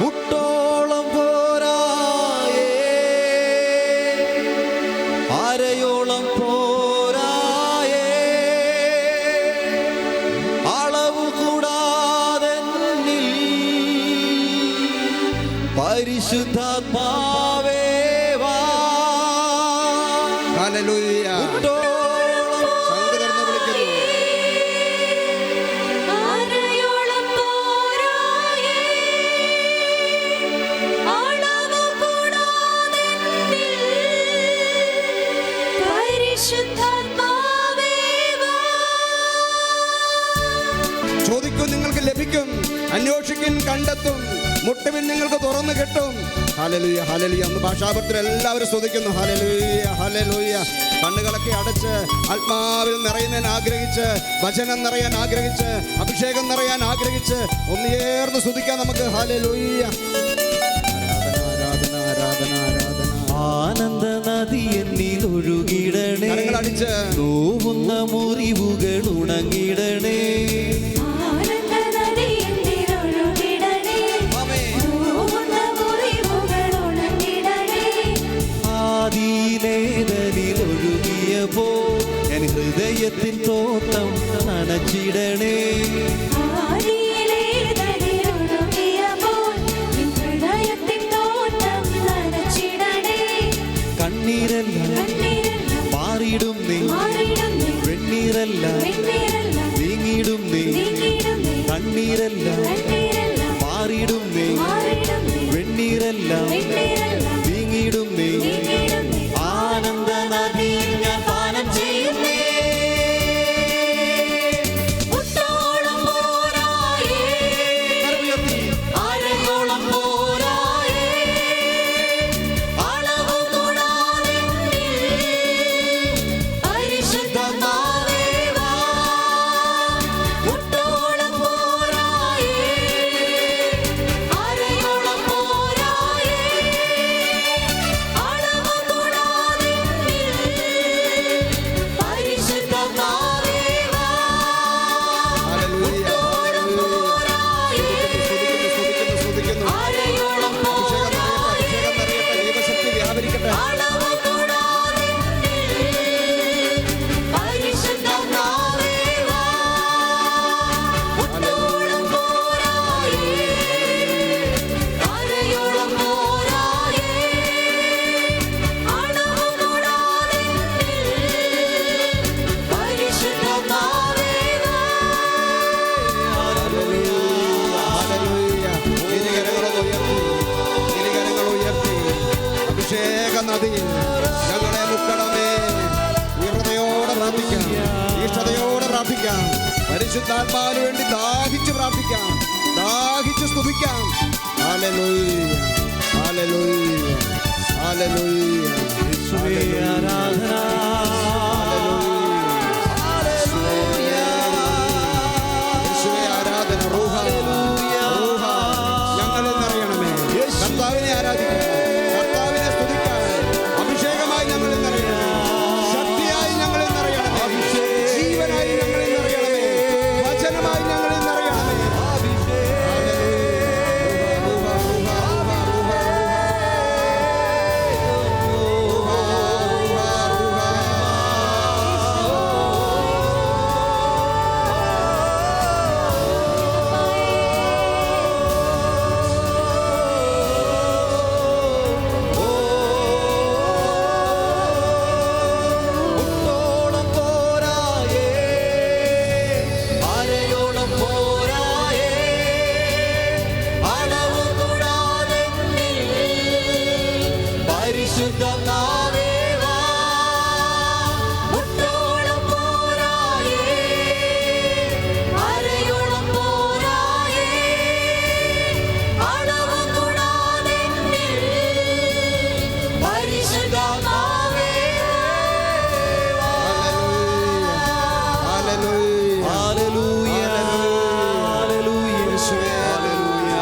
മുട്ടോളം പോരായേ, അരയോളം പോരായേ, അളവു കൂടാതെ പരിശുദ്ധാത്മാവേ വാ. ഹല്ലേലൂയ. സംഘം തുറന്ന് വിളിക്കുന്നു. ആരയോളം പോരായേ, അളവു കൂടാതെ പരിശുദ്ധാത്മാവേ വാ. ചോദിക്കും, നിങ്ങൾക്ക് ലഭിക്കും. അന്വേഷിക്കും, കണ്ടെത്തും. മുട്ടുവിൻ, നിങ്ങൾക്ക് തുറന്നു കിട്ടും. Hallelujah, hallelujah. അന്ന് ഭാഷാപത്തിൽ എല്ലാവരും സ്തുതിക്കുന്നു. Hallelujah, hallelujah. കണ്ണുകളൊക്കെ അടച്ച് ആത്മാവിൽ നിറയുന്നതിന് ആഗ്രഹിച്ച്, വചനം നിറയാൻ ആഗ്രഹിച്ച്, അഭിഷേകം നിറയാൻ ആഗ്രഹിച്ച് ഒന്നേർന്ന് സ്തുതിക്കാം നമുക്ക്. ഹല്ലേലൂയ. ആരാധന, ആരാധന, ആരാധന, ആരാധന. ആനന്ദ നദി എന്നിൽ ഒഴുകിടണേ, കരങ്ങളടിച്ച് നോവുന്ന മുറിവുകൾ ഉണങ്ങിടണേ. ആദിയിലേതനിൽ ഒഴുകിയപ്പോ എൻ ഹൃദയത്തിൻ തോട്ടം നനച്ചിടണേ. കണ്ണീരെല്ലാം മാറിയിടും നീ, വെണ്ണീരെല്ലാം നീങ്ങിയിടും നീ. കണ്ണീരെല്ലാം മാറിയിടും നീ, വെണ്ണീരെല്ലാം നീങ്ങിയിടും നീ. ആനന്ദ നദിയിൽ ഞാൻ പാനം ചെയ്യുന്നേ. മുട്ടോളം പോരായേ, അരയോളം പോരായേ, അളവു കൂടാതെ പരിശുദ്ധാത്മാവേ വാ. മുട്ടോളം പോരായേ, അരയോളം പോരായേ, അളവു കൂടാതെ പരിശുദ്ധാത്മാവേ വാ. Hallelujah, hallelujah. സ്തുതിക്കുന്നു, സ്തുതിക്കുന്നു, സ്തുതിക്കുന്നു. അരയോളം അഭിഷേകം നിറയട്ടെ, അഭിഷേകം നിറയട്ടെ. ദൈവശക്തി വ്യാപരിക്കട്ടെ. അളവു കൂടാതെ പരിശുദ്ധാത്മാവേ വാ. മുട്ടോളം പോരായേ, അരയോളം പോരായേ, അളവു കൂടാതെ പരിശുദ്ധാത്മാവേ വാ. Hallelujah, hallelujah. ഇരുകരങ്ങളൊന്ന് ഉയർത്തി, ഇരുകരങ്ങൾ ഉയർത്തി. അഭിഷേക നദിയിൽ ഞങ്ങളെ മുക്കണമേ. ഉയർന്നതയോടെ പ്രാർത്ഥിക്കാം, ഈഷ്ടതയോടെ പ്രാർത്ഥിക്കാം. പരിശുദ്ധാത്മാവിന് വേണ്ടി ദാഹിച്ച് പ്രാർത്ഥിക്കാം, ദാഹിച്ച് സ്തുതിക്കാം. Hallelujah, hallelujah, hallelujah. യേശുവേ ആരാധന. യേശുവേ ആരാധന. റൂഹ, റൂഹ ഞങ്ങളിൽ നിറയണമേ. കർത്താവിനെ ആരാധിക്കണം, കർത്താവിനെ സ്തുതിക്കാൻ അഭിഷേകമായി ഞങ്ങളിൽ നിറയണമേ, ശക്തിയായി ഞങ്ങളിൽ നിറയണമേ, ജീവനായി ഞങ്ങളിൽ നിറയണമേ, വചനമായി ഞങ്ങളിൽ നിറയണമേ. മുട്ടോളം പോരായേ, അരയോളം പോരായേ, അളവ് കൂടാതെ പരിശുദ്ധനാമേ വാ. മുട്ടോളം പോരായേ, അരയോളം പോരായേ, അളവ് കൂടാതെ പരിശുദ്ധനാമേ വാ. ഹല്ലേലൂയ, ഹല്ലേലൂയ, ഹല്ലേലൂയ, യേശുവേ hallelujah,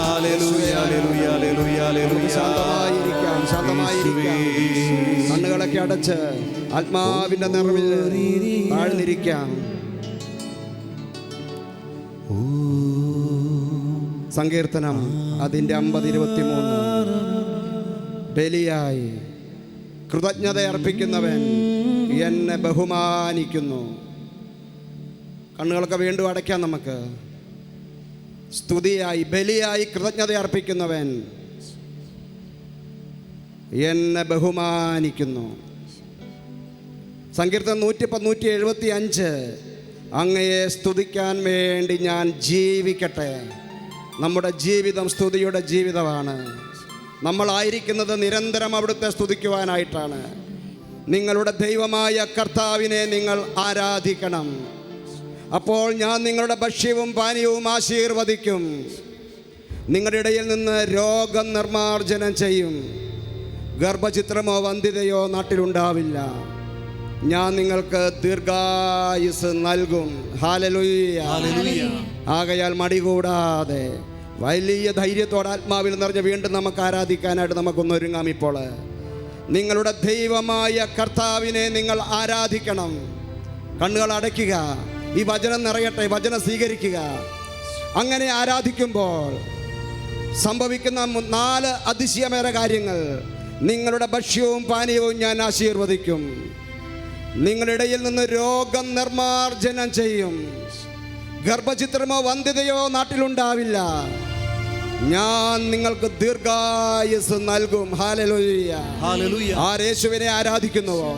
hallelujah, hallelujah, hallelujah, hallelujah. ശാന്തമായിരിക്കാം, ശാന്തമായിരിക്കാം. കണ്ണുകളൊക്കെ അടച്ച് ആത്മാവിന്റെ നിറവിൽ ആഴ്ന്നിരിക്കാം. സങ്കീർത്തനം അതിൻ്റെ 50:23. ബലിയായി കൃതജ്ഞത അർപ്പിക്കുന്നവൻ എന്നെ ബഹുമാനിക്കുന്നു. കണ്ണുകളൊക്കെ വീണ്ടും അടയ്ക്കാം നമുക്ക്. സ്തുതിയായി ബലിയായി കൃതജ്ഞത അർപ്പിക്കുന്നവൻ എന്നെ ബഹുമാനിക്കുന്നു. സങ്കീർത്തനം 175. അങ്ങയെ സ്തുതിക്കാൻ വേണ്ടി ഞാൻ ജീവിക്കട്ടെ. നമ്മുടെ ജീവിതം സ്തുതിയുടെ ജീവിതമാണ്. നമ്മളായിരിക്കുന്നത് നിരന്തരം അവിടുത്തെ സ്തുതിക്കുവാനായിട്ടാണ്. നിങ്ങളുടെ ദൈവമായ കർത്താവിനെ നിങ്ങൾ ആരാധിക്കണം. അപ്പോൾ ഞാൻ നിങ്ങളുടെ ഭക്ഷ്യവും പാനീയവും ആശീർവദിക്കും. നിങ്ങളുടെ ഇടയിൽ നിന്ന് രോഗം നിർമ്മാർജ്ജനം ചെയ്യും. ഗർഭചിത്രമോ വന്ധ്യതയോ നാട്ടിലുണ്ടാവില്ല. ഞാൻ നിങ്ങൾക്ക് ദീർഘായുസ് നൽകും. ഹല്ലേലൂയ. ആകയാൽ മടി കൂടാതെ വലിയ ധൈര്യത്തോടെ ആത്മാവിൽ നിറഞ്ഞ് വീണ്ടും നമുക്ക് ആരാധിക്കാനായിട്ട് നമുക്കൊന്ന് ഒരുങ്ങാം. ഇപ്പോൾ നിങ്ങളുടെ ദൈവമായ കർത്താവിനെ നിങ്ങൾ ആരാധിക്കണം. കണ്ണുകൾ അടയ്ക്കുക. ഈ വചനം നിറയട്ടെ, വചനം സ്വീകരിക്കുക. അങ്ങനെ ആരാധിക്കുമ്പോൾ സംഭവിക്കുന്ന 4 അതിശയമേറെ കാര്യങ്ങൾ. നിങ്ങളുടെ ഭക്ഷ്യവും പാനീയവും ഞാൻ ആശീർവദിക്കും. നിങ്ങളുടെ ഇടയിൽ നിന്ന് രോഗം നിർമ്മാർജ്ജനം ചെയ്യും. ഗർഭചിത്രമോ വന്ധ്യതയോ നാട്ടിലുണ്ടാവില്ല. ഞാൻ നിങ്ങൾക്ക് ദീർഘായുസ് നൽകും. Hallelujah, hallelujah. യേശുവിനെ ആരാധിക്കുന്നുവോ,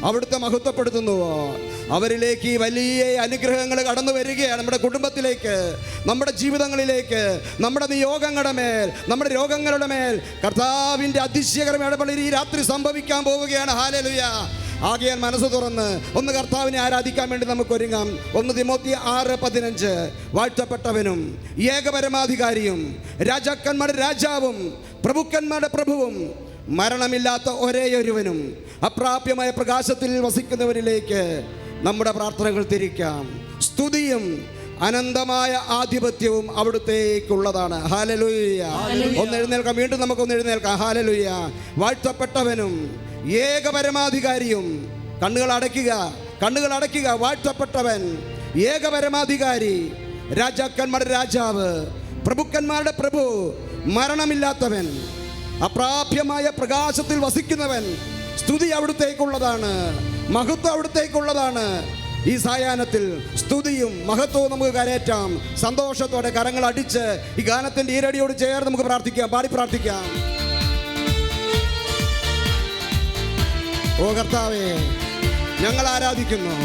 അവിടുത്തെ മഹത്വപ്പെടുത്തുന്നുവോ, അവരിലേക്ക് ഈ വലിയ അനുഗ്രഹങ്ങൾ കടന്നു വരികയാണ്. നമ്മുടെ കുടുംബത്തിലേക്ക്, നമ്മുടെ ജീവിതങ്ങളിലേക്ക്, നമ്മുടെ നിയോഗങ്ങളുടെ മേൽ, നമ്മുടെ രോഗങ്ങളുടെ മേൽ കർത്താവിൻ്റെ അതിശയകരമായ ഇടപെടൽ ഈ രാത്രി സംഭവിക്കാൻ പോവുകയാണ്. ഹല്ലേലൂയ. ആകയാൽ മനസ്സ് തുറന്ന് ഒന്ന് കർത്താവിനെ ആരാധിക്കാൻ വേണ്ടി നമുക്ക് ഒരുങ്ങാം. 1 തിമോത്തി 6:15. വാഴ്ത്തപ്പെട്ടവനും ഏകപരമാധികാരിയും രാജാക്കന്മാരുടെ രാജാവും പ്രഭുക്കന്മാരുടെ പ്രഭുവും മരണമില്ലാത്ത ഒരേയൊരുവനും അപ്രാപ്യമായ പ്രകാശത്തിൽ വസിക്കുന്നവരിലേക്ക് നമ്മുടെ പ്രാർത്ഥനകൾ തിരിക്കാം. സ്തുതിയും അനന്തമായ ആധിപത്യവും അവിടുത്തേക്കുള്ളതാണ്. ഹല്ലേലൂയ. ഒന്ന് എഴുന്നേൽക്കാം, വീണ്ടും നമുക്കൊന്ന് എഴുന്നേൽക്കാം. ഹല്ലേലൂയ. വാഴ്ത്തപ്പെട്ടവനും ഏകപരമാധികാരിയും. കണ്ണുകൾ അടയ്ക്കുക, കണ്ണുകൾ അടയ്ക്കുക. വാഴ്ത്തപ്പെട്ടവൻ, ഏകപരമാധികാരി, രാജാക്കന്മാരുടെ രാജാവ്, പ്രഭുക്കന്മാരുടെ പ്രഭു, മരണമില്ലാത്തവൻ, അപ്രാപ്യമായ പ്രകാശത്തിൽ വസിക്കുന്നവൻ. സ്തുതി അവിടുത്തേക്കുള്ളതാണ്, മഹത്വം അവിടുത്തേക്കുള്ളതാണ്. ഈ സായാഹ്നത്തിൽ സ്തുതിയും മഹത്വവും നമുക്ക് കരയേറ്റാം. സന്തോഷത്തോടെ കരങ്ങൾ അടിച്ച് ഈ ഗാനത്തിൻ്റെ ഈരടിയോട് ചേർന്ന് നമുക്ക് പ്രാർത്ഥിക്കാം, പാടി പ്രാർത്ഥിക്കാം. ഓ കർത്താവേ, ഞങ്ങൾ ആരാധിക്കുന്നു,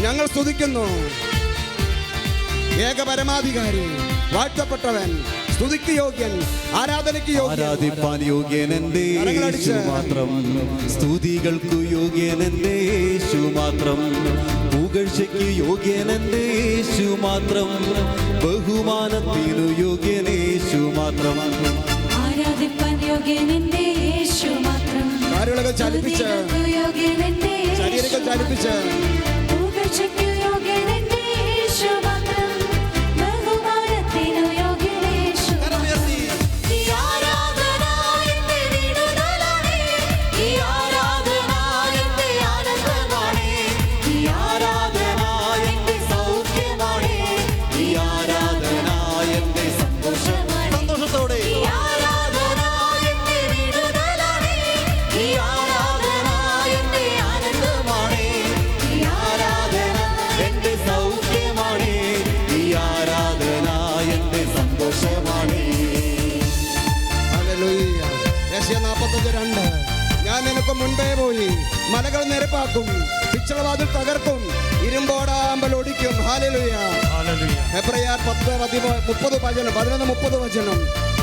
ഞങ്ങൾ സ്തുതിക്കുന്നു. ഏകപരമാധികാരി, വാഴ്ത്തപ്പെട്ടവൻ, സ്തുതിക്ക് യോഗ്യൻ, ആരാധനയ്ക്ക് യോഗ്യൻ, ആരാധിപ്പാൻ യോഗ്യൻ എൻ്റെ യേശു മാത്രം. സ്തുതികൾക്കു യോഗ്യൻ എൻ്റെ യേശു മാത്രം. പുകഴ്ചയ്ക്ക് യോഗ്യൻ എൻ്റെ യേശു മാത്രം, ബഹുമാനത്തിനു യോഗ്യനേശു മാത്രം. ആരാധിപ്പാൻ യോഗ്യനെന്റെ യേശു മാത്രം. കാലുകളൊക്കെ ചലിപ്പിച്ച്, സ്തുതികൾക്കു യോഗ്യനെന്റെ യേശു ശരീരങ്ങൾ ചലിപ്പിച്ച്, പുകഴ്ചയ്ക്കു യോഗ്യനെന്റെ യേശു മാത്രം. ബഹുമാനത്തിനു യോഗ്യനേശു ഈ ആരാധന എന്റെ വിടുതലാണ്, ഈ ആരാധന എന്റെ ആനന്ദമാണ്, ഈ ആരാധന എന്റെ സൗഖ്യമാണ്, ഈ ആരാധന എന്റെ സന്തോഷമാണ്. സന്തോഷത്തോടെ ഈ ആരാധന എന്റെ വിടുതലാണ്, ഈ ആരാധന എന്റെ ആനന്ദമാണ്, ഈ ആരാധന എന്റെ സൗഖ്യമാണ്, ഈ ആരാധന എന്റെ സന്തോഷമാണ്. ഹല്ലേലൂയ. യെശയ്യാ 45:2. ഞാൻ നിനക്ക് മുൻപേ പോയി മലകൾ നിരപ്പാക്കും, പിച്ചളവാതിൽ തകർക്കും, ഇരുമ്പോടാമ്പൽ ഒടിക്കും. ഹല്ലേലൂയ. ഹെബ്രായർ 10:30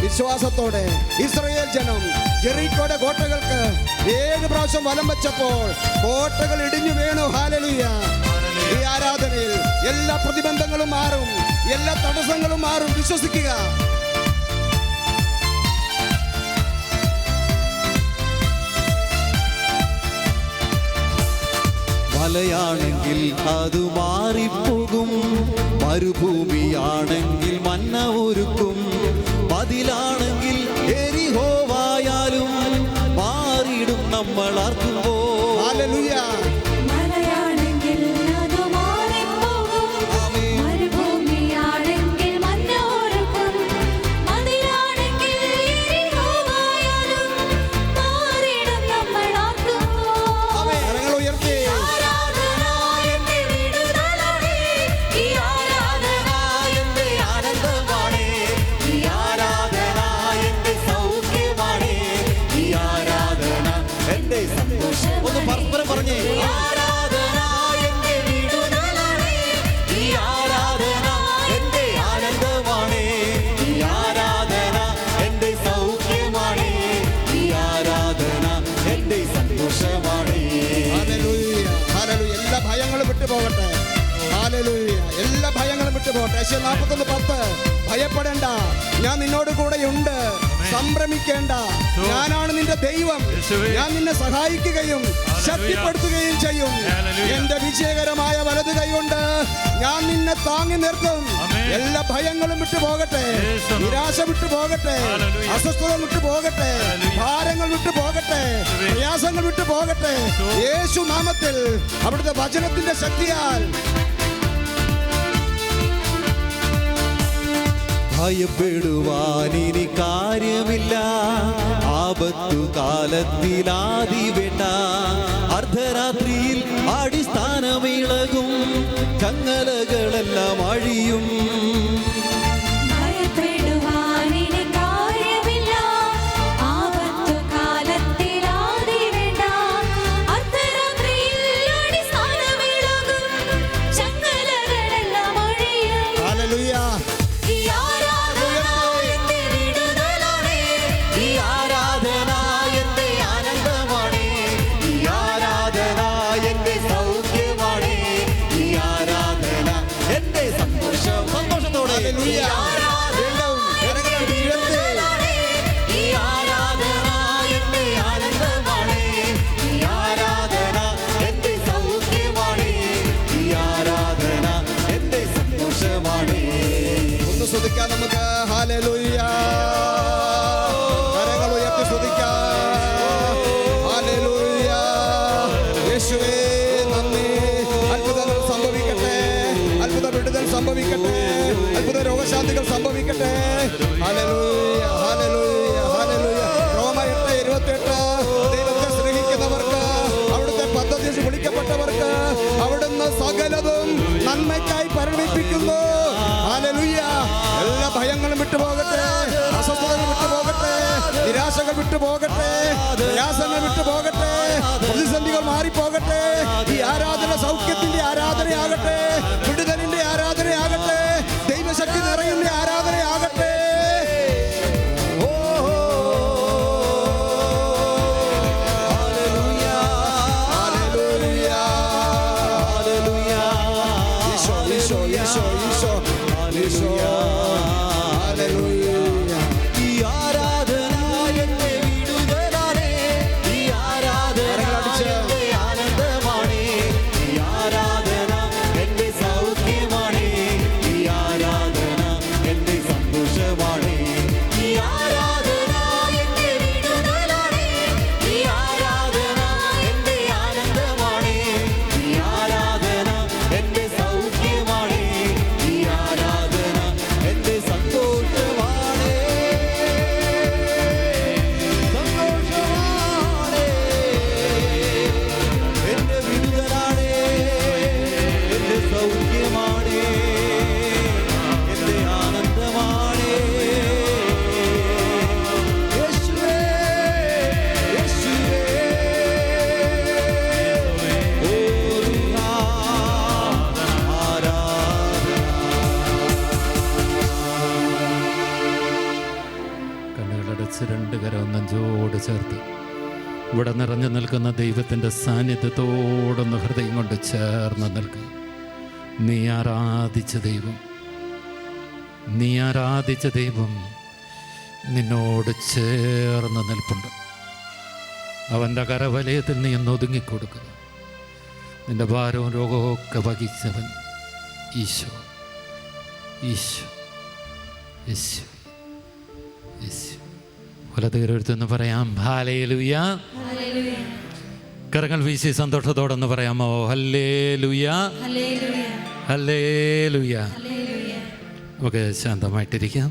വിശ്വാസത്തോടെ ഇസ്രായേൽ ജനം ജെറിക്കോയുടെ കോട്ടകൾക്ക് 7 പ്രാവശ്യം വലം വെച്ചപ്പോൾ കോട്ടകൾ ഇടിഞ്ഞു വീണു. ഹല്ലേലൂയ. ഈ ആരാധനയിൽ എല്ലാ പ്രതിബന്ധങ്ങളും മാറും, എല്ലാ തടസ്സങ്ങളും മാറും. വിശ്വസിക്കുക. മലയാണെങ്കിൽ അത് മാറിപ്പോകും, മരുഭൂമിയാണെങ്കിൽ മന്ന ഒരുക്കും, മതിലാണെങ്കിൽ എരിഹോവായാലും മാറിയിടും നമ്മൾ ആർക്കുമ്പോ. ഹല്ലേലൂയ. മലയാണെങ്കിൽ അത് മാറിപ്പോകും, മരുഭൂമിയാണെങ്കിൽ മന്ന ഒരുക്കും, മതിലാണെങ്കിൽ എരിഹോവായാലും മാറിയിടും നമ്മൾ ആർക്കുമ്പോ. കരങ്ങൾ ഉയർത്തി. ആരാധന എന്റെ വിടുതലാണ്, ഈ ആരാധന എന്റെ ആനന്ദമാണ്, ഈ ആരാധന എന്റെ സൗഖ്യമാണ്, ഈ ആരാധന എന്റെ സന്തോഷം. ഒന്ന് പരസ്പരം പറഞ്ഞേ. ആരാധന എന്റെ വിടുതലാണ്, ഈ ആരാധന എന്റെ ആനന്ദമാണ്, ഈ ആരാധന എന്റെ സൗഖ്യമാണ്, ഈ ആരാധന എന്റെ സന്തോഷമാണ്. ഹല്ലേലൂയ. ഹല്ലേലൂയ. എല്ലാ ഭയങ്ങളും വിട്ടുപോകട്ടെ. ഹല്ലേലൂയ. എല്ലാ ഭയങ്ങളും വിട്ടുപോകട്ടെ. യെശയ്യാ 41:10. ഭയപ്പെടേണ്ട, ഞാൻ നിന്നോട് കൂടെയുണ്ട്, സംഭ്രമിക്കേണ്ട, ഞാനാണ് നിന്റെ ദൈവം, ഞാൻ നിന്നെ സഹായിക്കുകയും ശക്തിപ്പെടുത്തുകയും ചെയ്യും. എന്റെ വിജയകരമായ വലത് കൈകൊണ്ട് ഞാൻ നിന്നെ താങ്ങി നിർത്തും. എല്ലാ ഭയങ്ങളും വിട്ടുപോകട്ടെ, നിരാശ വിട്ടുപോകട്ടെ, അസ്വസ്ഥത വിട്ടുപോകട്ടെ, ഭാരങ്ങൾ വിട്ടുപോകട്ടെ, പ്രയാസങ്ങൾ വിട്ടുപോകട്ടെ. യേശു നാമത്തിൽ അവിടുത്തെ വചനത്തിന്റെ ശക്തിയാൽ ഭയപ്പെടുവാനിനി കാര്യമില്ല, ആപത്തു കാലത്തിലാതി വേണ്ട, അർദ്ധരാത്രിയിൽ അടിസ്ഥാനമിളകും, ചങ്ങലകളെല്ലാം അഴിയും. ഭയപ്പെടുവാനിനി കാര്യമില്ല, ആപത്തു കാലത്തിലാതി വേണ്ട, അർദ്ധരാത്രിയിൽ അടിസ്ഥാനമിളകും, ചങ്ങലകളെല്ലാം അഴിയും. ഹല്ലേലൂയ. ഈ ആരാധന എന്റെ വിടുതലാണ്, ഈ ആരാധന എന്റെ ആനന്ദമാണ്, ഈ ആരാധന എന്റെ സൗഖ്യമാണ്, ഈ ആരാധന എന്റെ സന്തോഷം. സന്തോഷത്തോടെ ഹല്ലേലൂയ. വീണ്ടും കരങ്ങൾ ഉയർത്തി. ഈ ആരാധന എന്റെ ആനന്ദമാണ്, ഈ ആരാധന എന്റെ സൗഖ്യമാണ്, ഈ ആരാധന എന്റെ സന്തോഷമാണ്. ഒന്ന് സ്തുതിക്കാം നമുക്ക്. ഹല്ലേലൂയ. കരങ്ങൾ ഉയർത്തി സ്തുതിക്കാം. ഹല്ലേലൂയ. യേശുവേ നന്ദി. അത്ഭുതങ്ങൾ സംഭവിക്കട്ടെ, അത്ഭുത വിടുതൽ സംഭവിക്കട്ടെ, അത്ഭുത രോഗശാന്തികൾ സംഭവിക്കട്ടെ. ഹല്ലേലൂയ. ഹല്ലേലൂയ. ഹല്ലേലൂയ. റോമ 8:28. ദൈവത്തെ സ്നേഹിക്കുന്നവർക്ക്, അവിടുത്തെ പദ്ധതി വിളിക്കപ്പെട്ടവർക്ക് അവിടുന്ന് സകലതും നന്മയ്ക്കായി പരിണമിപ്പിക്കുന്നു. ഹല്ലേലൂയ. എല്ലാ ഭയങ്ങളും വിട്ടുപോകട്ടെ, അസ്വസ്ഥതകൾ വിട്ടുപോകട്ടെ, നിരാശകൾ വിട്ടുപോകട്ടെ, പ്രയാസങ്ങൾ വിട്ടുപോകട്ടെ, പ്രതിസന്ധികൾ മാറിപ്പോകട്ടെ. ഈ ആരാധന സൗഖ്യത്തിന്റെ ആരാധനയാകട്ടെ, വിടുതലിന്റെ ആരാധനയാകട്ടെ, ദൈവശക്തി നിറയുന്ന ആരാധനയാകട്ടെ. ഓ hallelujah. Hallelujah. Isho, Isho, Isho. Isho Isho hallelujah hallelujah. ഈ ആരാധന എന്റെ വിടുതലാണ്, ഈ ആരാധന എന്റെ ആനന്ദമാണ്, ഈ ആരാധന എന്റെ സൗഖ്യമാണ്, ഈ ആരാധന എന്റെ സന്തോഷമാണ്, ഈ ആരാധന എന്റെ വിടുതലാണ്, ഈ ആരാധന എന്റെ ആനന്ദമാണ്, ഈ ആരാധന എന്റെ സൗഖ്യമാണ്, ഈ ആരാധന എന്റെ സന്തോഷമാണ്, സന്തോഷമാണ്, എന്റെ വിടുതലാണ്, എന്റെ സൗഖ്യമാണ്, എന്റെ ആനന്ദമാണ്. യേശുവേ യേശുവേ കണ്ണുകളടച്ച് രണ്ട് കരം നെഞ്ചോട് ചേർത്ത് ഇവിടെ നിറഞ്ഞു നിൽക്കുന്ന ദൈവത്തിൻ്റെ സാന്നിധ്യത്തോടൊന്ന് ഹൃദയം കൊണ്ട് ചേർന്ന് നിൽക്കുക. നീ ആരാധിച്ച ദൈവം, നീ ആരാധിച്ച ദൈവം നിന്നോട് ചേർന്ന് നിൽപ്പുണ്ട്. അവൻ്റെ കരവലയത്തിൽ നീ ഒന്ന് ഒതുങ്ങിക്കൊടുക്കുക. നിന്റെ ഭാരവും രോഗവും ഒക്കെ വഹിച്ചവൻ ഈശോ, ഈശോ, ഈശോ, ഈശോ. വലതുകരടുത്തൊന്ന് പറയാം ഹല്ലേലൂയ. കരങ്ങൾ വീശി സന്തോഷത്തോടൊന്ന് പറയാമോ ഹല്ലേലൂയ, ഹല്ലേലൂയ, ഹല്ലേലൂയ. ഹല്ലേലൂയ. നമുക്ക് ശാന്തമായിട്ടിരിക്കാം.